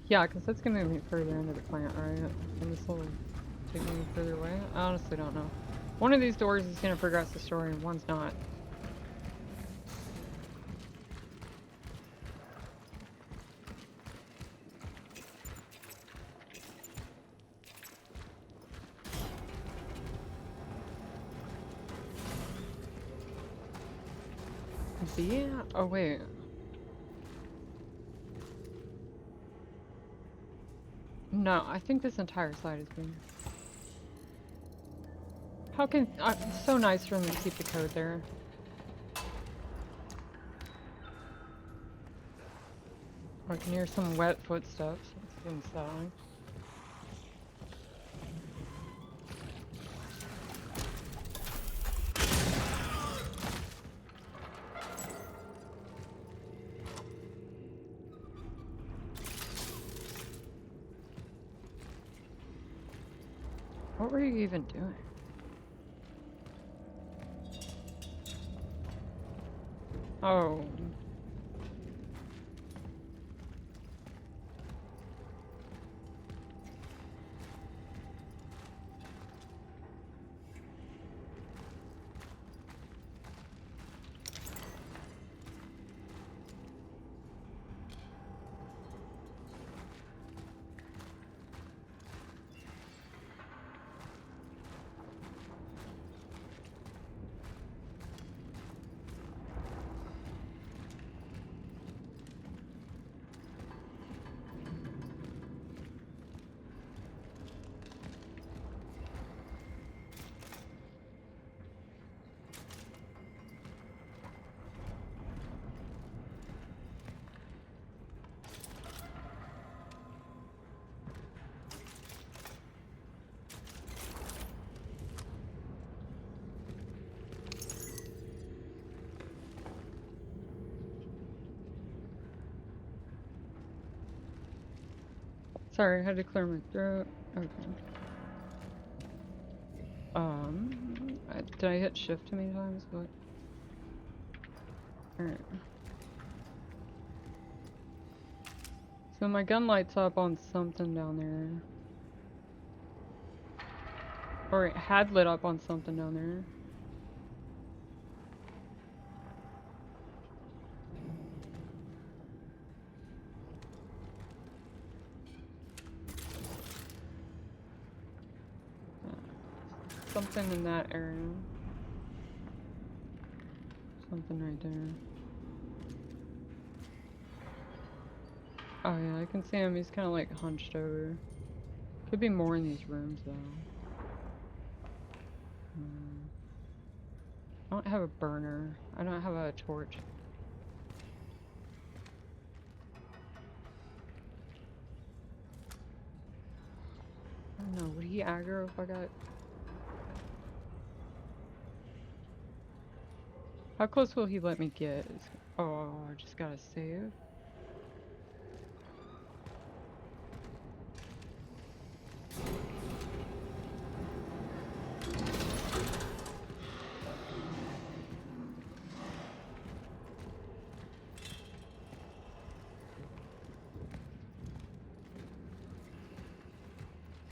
Yeah, because that's going to move me further into the plant, right? And this will take me further away? I honestly don't know. One of these doors is going to progress the story and one's not. B? Oh, wait. No, I think this entire side is B. How can... it's so nice for them to keep the code there. I can hear some wet footsteps. It's unsettling. What were you even doing? Oh. Sorry, I had to clear my throat. Okay. Did I hit shift too many times? What? Alright. So my gun lights up on something down there. Or it had lit up on something down there. Something in that area. Something right there. Oh yeah, I can see him. He's kind of like hunched over. Could be more in these rooms though. I don't have a burner. I don't have a torch. I don't know. Would he aggro if I got... How close will he let me get? Oh, I just gotta save.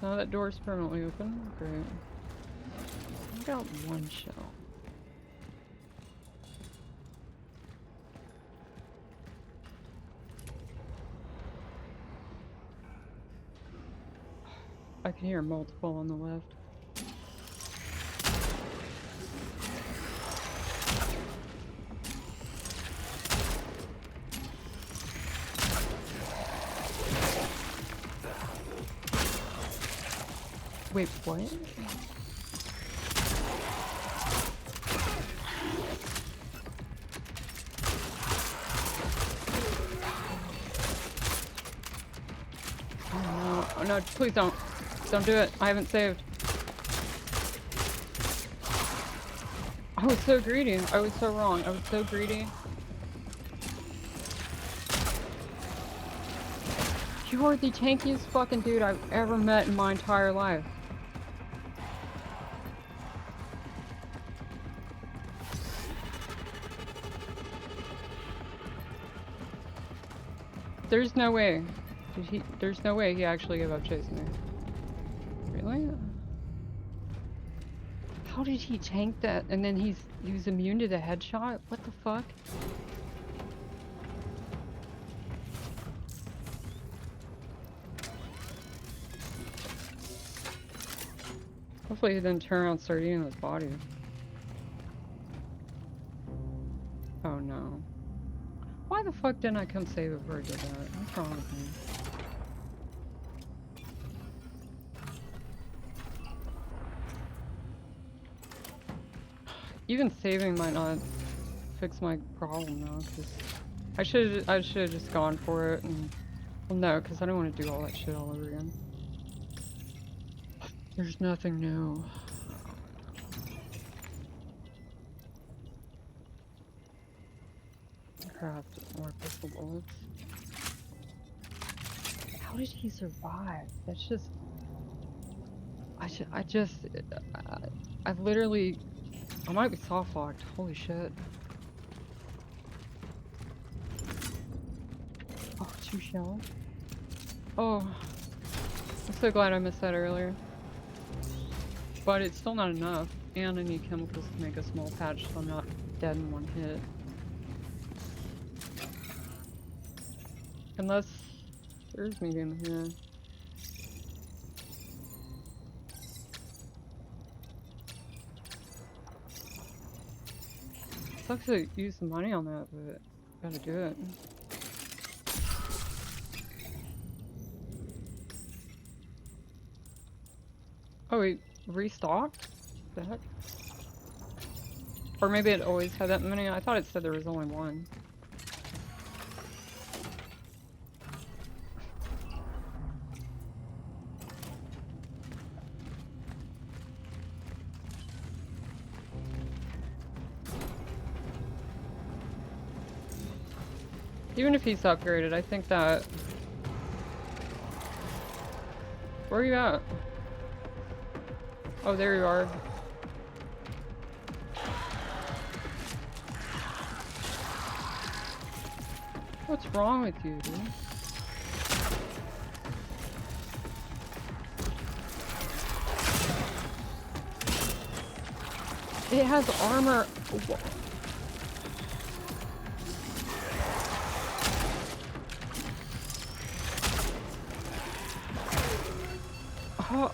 Now that door's permanently open. Great. I got one shell. I can hear multiple on the left. Wait, what? Oh no, oh no, please don't. Don't do it. I haven't saved. I was so greedy. I was so wrong. I was so greedy. You are the tankiest fucking dude I've ever met in my entire life. There's no way. There's no way he actually gave up chasing me. Really? How did he tank that? And then he was immune to the headshot? What the fuck? Hopefully he didn't turn around and start eating his body. Oh no. Why the fuck didn't I come save before I did that? What's wrong with me? Even saving might not fix my problem though, because I should have just gone for it and well no, because I don't want to do all that shit all over again. There's nothing new. Craft more pistol bullets. How did he survive? That's just I've literally I might be soft locked. Holy shit. Oh, 2 shells. Oh, I'm so glad I missed that earlier. But it's still not enough. And I need chemicals to make a small patch so I'm not dead in one hit. Unless there's medium here. Sucks to use some money on that, but gotta do it. Oh, we restocked? The heck? Or maybe it always had that many. I thought it said there was only one. Even if he's upgraded, I think that... Where are you at? Oh, there you are. What's wrong with you, dude? It has armor. Oh.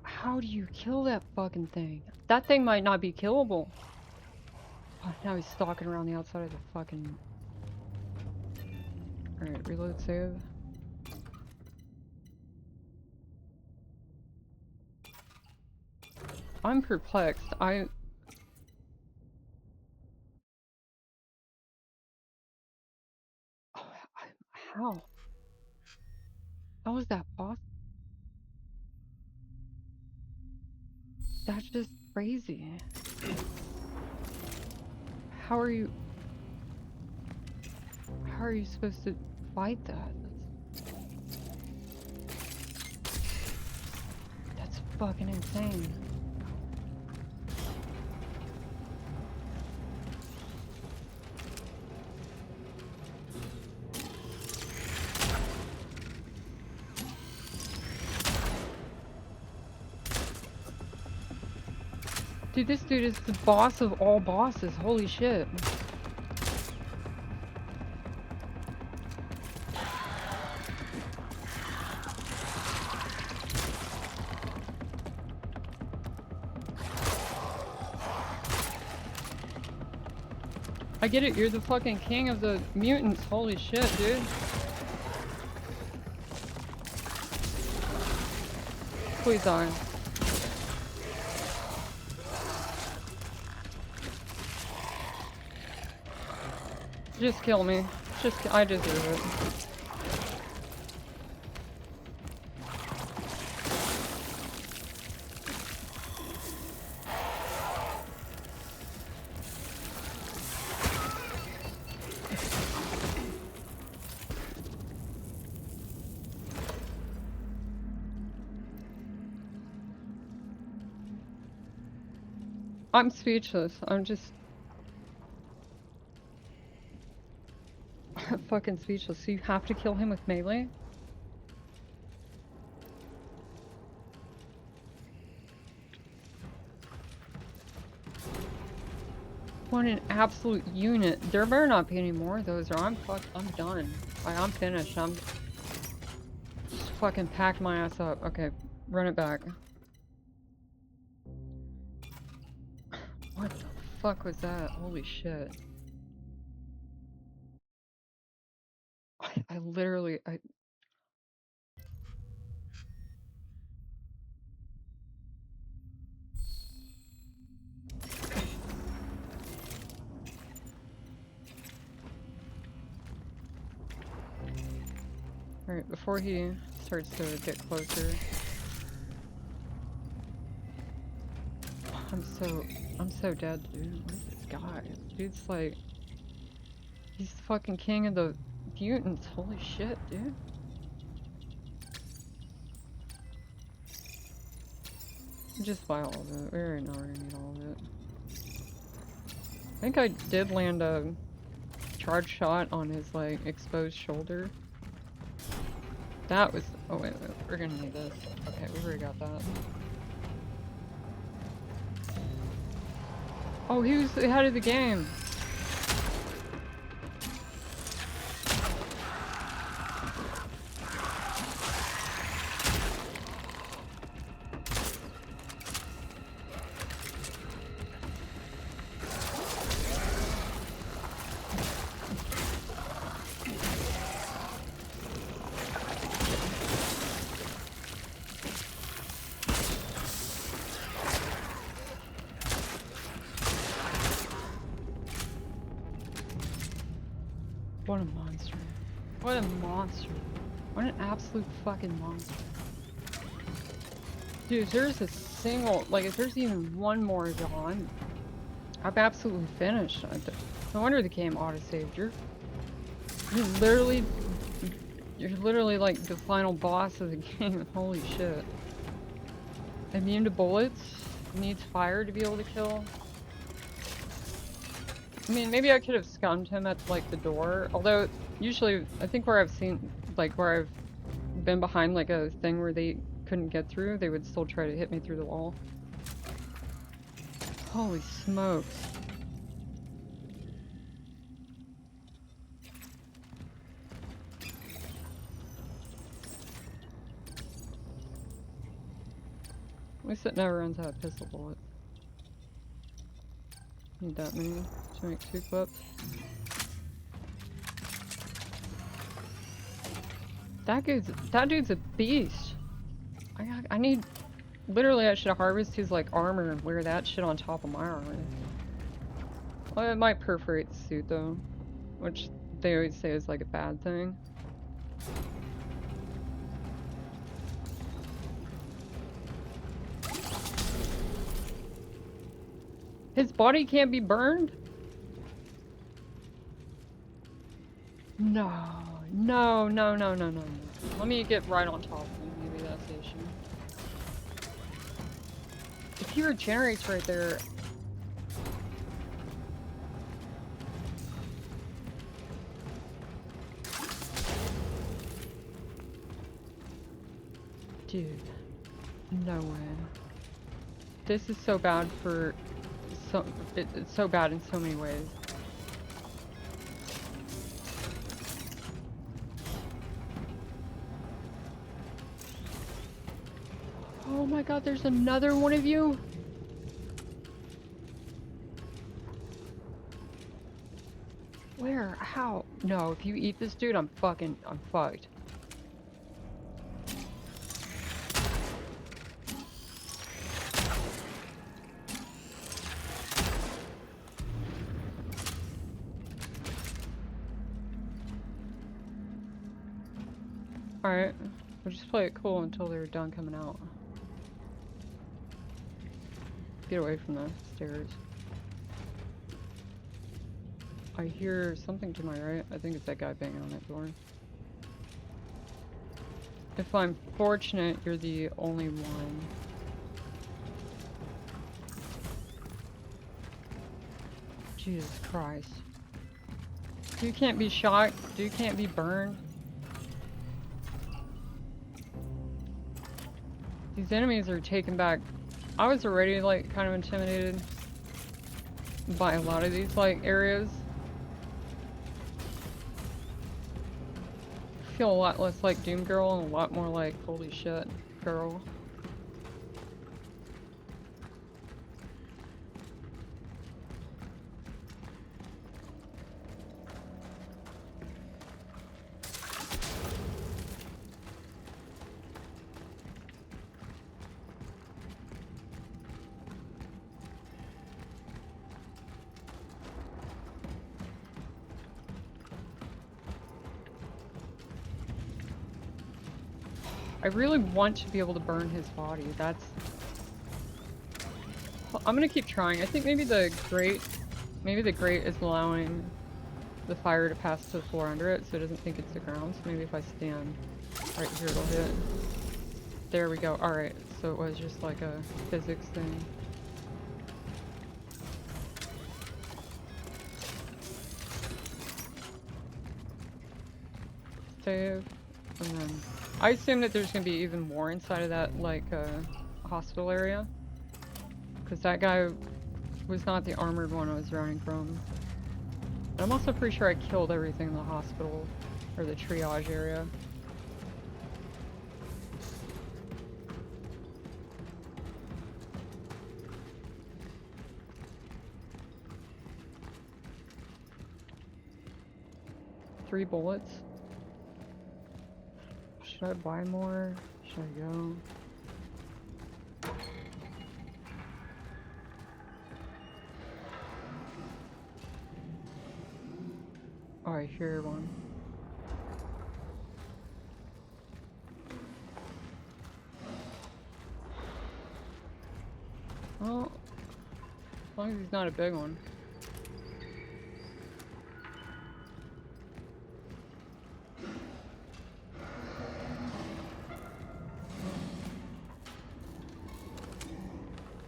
How do you kill that fucking thing? That thing might not be killable. Oh, now he's stalking around the outside of the fucking... Alright, reload save. I'm perplexed. How? How is that possible? That's just crazy. How are you supposed to fight that? That's fucking insane. Dude, this dude is the boss of all bosses. Holy shit. I get it, you're the fucking king of the mutants. Holy shit, dude. Please die. Just kill me. I deserve it. I'm speechless. I'm just... fucking speechless. So you have to kill him with melee? What an absolute unit. There better not be any more of those or I'm done. Like, I'm finished. I'm just fucking packed my ass up. Okay, run it back. What the fuck was that? Holy shit. I literally, Alright, before he starts to get closer. I'm so dead, dude. What is this guy? This dude's like, he's the fucking king of the mutants. Holy shit, dude. Just buy all of it. We already know we're gonna need all of it. I think I did land a charge shot on his, like, exposed shoulder. That was... Oh, wait. We're gonna need this. Okay, we already got that. Oh, he was ahead of the game. What a monster. What a monster. What an absolute fucking monster. Dude, if there's a single, like, if there's even one more Dawn, I'm absolutely finished. No wonder the game auto-saved. You're literally like the final boss of the game. Holy shit. Immune to bullets, needs fire to be able to kill. I mean, maybe I could have scummed him at, like, the door. Although, usually, I think where I've seen, like, where I've been behind, like, a thing where they couldn't get through, they would still try to hit me through the wall. Holy smokes. At least it never runs out of pistol bullets. Need that many to make 2 clips. That dude's a beast. I need, literally I should harvest his, like, armor and wear that shit on top of my armor. Well, it might perforate the suit though, which they always say is, like, a bad thing. His body can't be burned? No. No, no, no, no, no, no. Let me get right on top of him. Maybe that's the issue. If he regenerates right there... Dude. No way. This is so bad for... It's so bad in so many ways. Oh my god, there's another one of you? Where? How? No, if you eat this dude, I'm fucked. Alright, we'll just play it cool until they're done coming out. Get away from the stairs. I hear something to my right. I think it's that guy banging on that door. If I'm fortunate, you're the only one. Jesus Christ. You can't be shot. You can't be burned. These enemies are taken back. I was already, like, kind of intimidated by a lot of these, like, areas. I feel a lot less like Doom Girl and a lot more like holy shit girl. I really want to be able to burn his body. That's... Well, I'm gonna keep trying. I think maybe the grate is allowing the fire to pass to the floor under it, so it doesn't think it's the ground. So maybe if I stand right here, it'll hit. There we go. Alright, so it was just like a physics thing. Save. And then I assume that there's gonna be even more inside of that, like, hospital area. Because that guy was not the armored one I was running from. And I'm also pretty sure I killed everything in the hospital, or the triage area. Three bullets. Should I buy more? Should I go? Oh, I hear one. Well, as long as he's not a big one.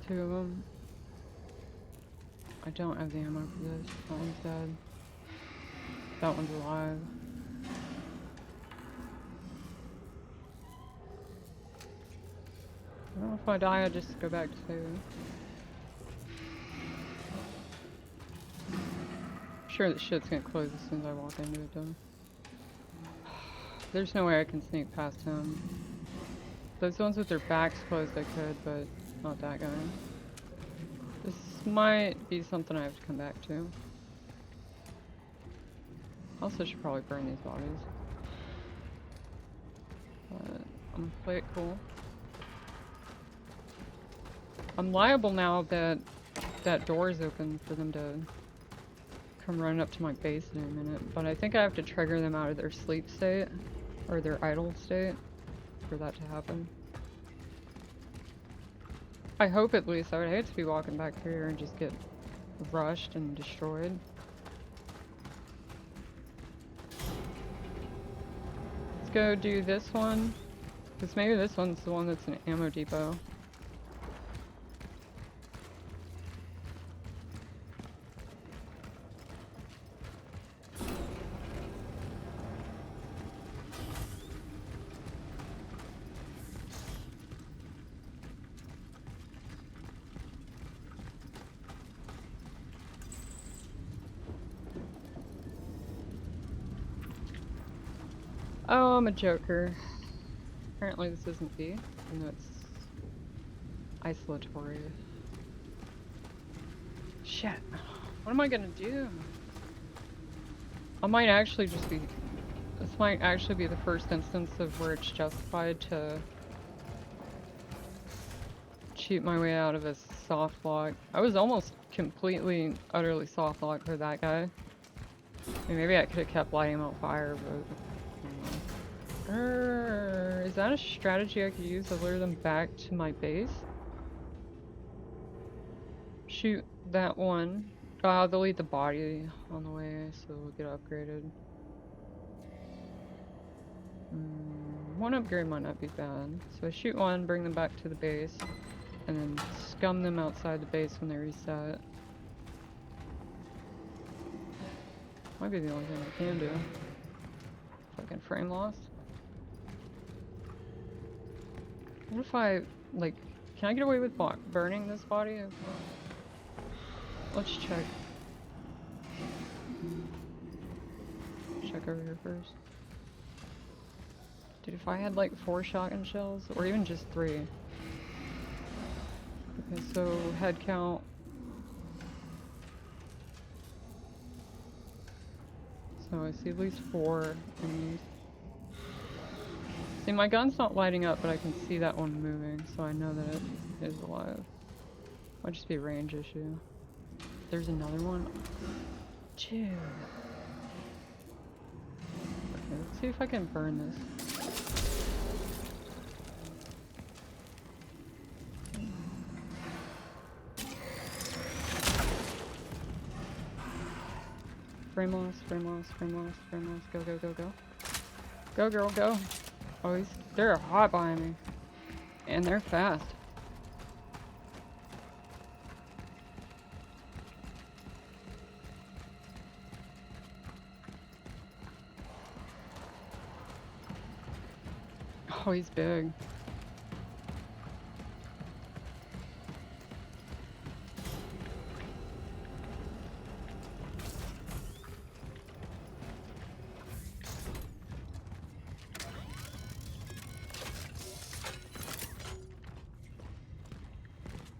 Two of them. I don't have the ammo for this. That one's dead. That one's alive. I don't know if I die, I just go back to saving. I'm sure that shit's gonna close as soon as I walk into it though. There's no way I can sneak past him. Those ones with their backs closed I could, but not that guy. This might be something I have to come back to. Also should probably burn these bodies. But I'm gonna play it cool. I'm liable now that that door is open for them to come running up to my base in a minute. But I think I have to trigger them out of their sleep state, or their idle state, for that to happen. I hope at least. I would hate to be walking back here and just get rushed and destroyed. Let's go do this one, because maybe this one's the one that's an ammo depot. Oh, I'm a joker. Apparently this isn't B, even though it's isolatory. Shit. What am I gonna do? I might actually just be... This might actually be the first instance of where it's justified to cheat my way out of a soft lock. I was almost completely, utterly soft locked for that guy. I mean, maybe I could have kept lighting him on fire, but... Is that a strategy I could use to lure them back to my base? Shoot that one. They'll eat the body on the way, so we'll get upgraded. One upgrade might not be bad. So I shoot one, bring them back to the base, and then scum them outside the base when they reset. Might be the only thing I can do. Fucking frame loss. What if I, like, can I get away with burning this body? Let's check. Check over here first. Dude, if I had like 4 shotgun shells, or even just 3. Okay, so head count. So I see at least 4 enemies. See, my gun's not lighting up, but I can see that one moving, so I know that it is alive. Might just be a range issue. There's another one. Dude. Okay, let's see if I can burn this. frame loss, frame loss, frame loss, frame loss. Go, go, go, go. Go, girl, go. Oh, they're hot behind me. And they're fast. Oh, he's big.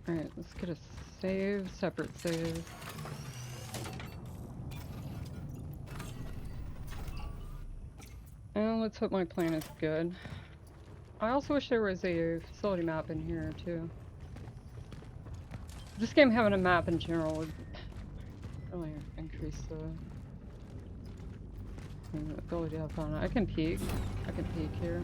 Alright, let's get a save, separate save. And let's hope my plan is good. I also wish there was a facility map in here too. This game having a map in general would really increase the ability to have fun. I can peek. I can peek here.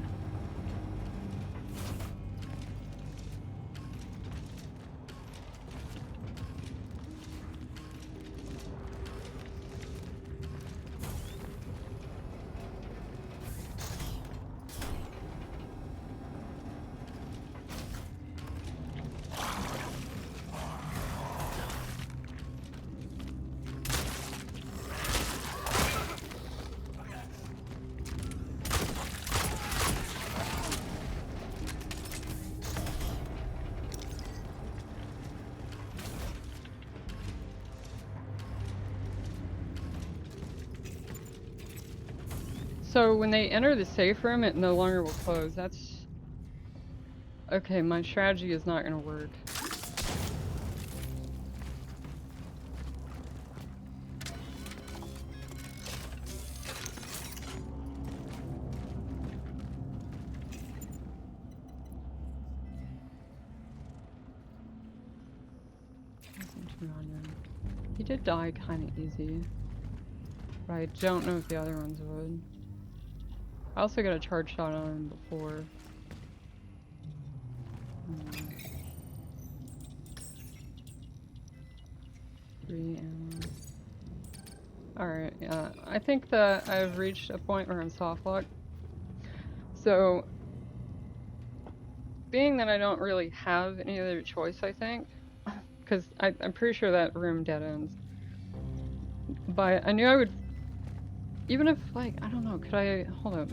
So when they enter the safe room, it no longer will close. That's... Okay, my strategy is not gonna work. He did die kind of easy. But I don't know if the other ones would. I also got a charge shot on him before. Three ammo. Alright, yeah. I think that I've reached a point where I'm soft locked. So, being that I don't really have any other choice, I think, because I'm pretty sure that room dead ends. But I knew I would, even if, like, I don't know, could I, hold up.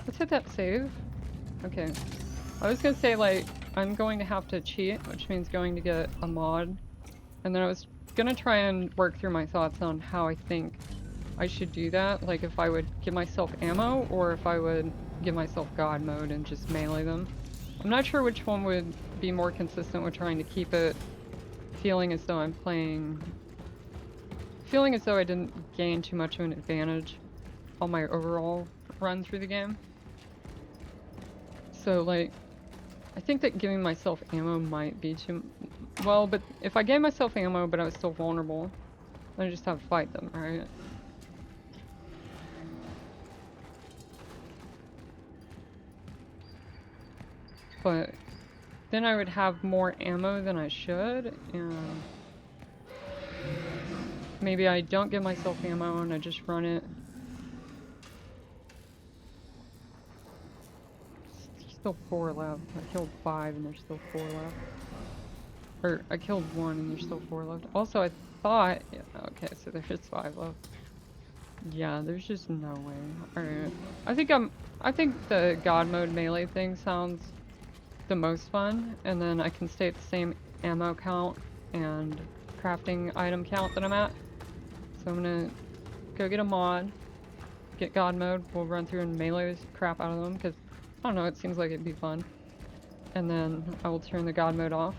Let's hit that save. Okay. I was gonna say, like, I'm going to have to cheat, which means going to get a mod. And then I was gonna try and work through my thoughts on how I think I should do that. Like, if I would give myself ammo, or if I would give myself God mode and just melee them. I'm not sure which one would be more consistent with trying to keep it feeling as though I'm playing... Feeling as though I didn't gain too much of an advantage on my overall run through the game. So, like, I think that giving myself ammo might be too... Well, but if I gave myself ammo but I was still vulnerable, then I just have to fight them, right? But then I would have more ammo than I should, and maybe I don't give myself ammo and I just run it. There's still 4 left. I killed 5 and there's still 4 left. Or, I killed 1 and there's still 4 left. Also, I thought... Yeah, okay, so there's just 5 left. Yeah, there's just no way. Alright. I think the God mode melee thing sounds the most fun, and then I can stay at the same ammo count and crafting item count that I'm at. So I'm gonna go get a mod, get God mode, we'll run through and melee the crap out of them, because, I don't know, it seems like it'd be fun. And then I will turn the God mode off,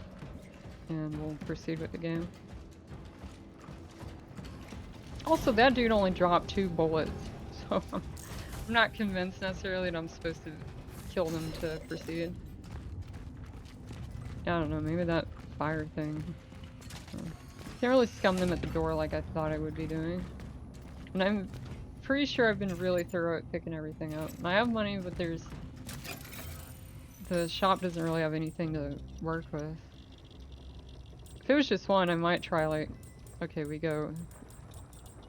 and we'll proceed with the game. Also, that dude only dropped 2 bullets, so I'm not convinced necessarily that I'm supposed to kill them to proceed. I don't know, maybe that fire thing. Can't really scum them at the door like I thought I would be doing. And I'm pretty sure I've been really thorough at picking everything up. And I have money, but there's... The shop doesn't really have anything to work with. If it was just one, I might try, like... Okay, we go...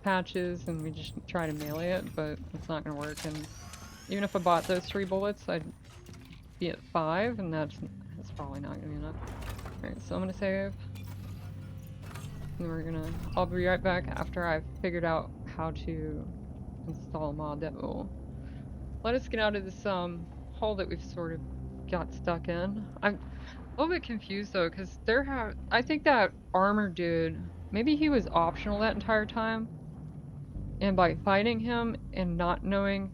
patches and we just try to melee it, but it's not gonna work. And even if I bought those 3 bullets, I'd be at 5, and that's probably not gonna be enough. Alright, so I'm gonna save. And I'll be right back after I've figured out how to install a mod that will let us get out of this hole that we've sort of got stuck in. I'm a little bit confused though, because I think that armor dude, maybe he was optional that entire time. And by fighting him and not knowing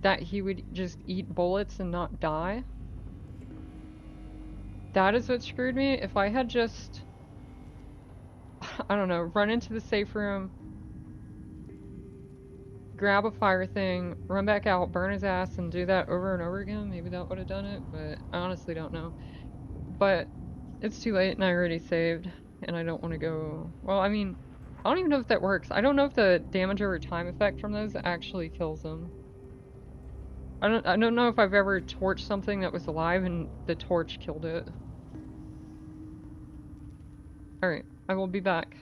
that he would just eat bullets and not die, that is what screwed me. If I had just, I don't know, run into the safe room, grab a fire thing, run back out, burn his ass, and do that over and over again, maybe that would have done it, but I honestly don't know. But it's too late and I already saved, and I don't want to go... Well, I mean, I don't even know if that works. I don't know if the damage over time effect from those actually kills them. I don't know if I've ever torched something that was alive and the torch killed it. Alright, I will be back.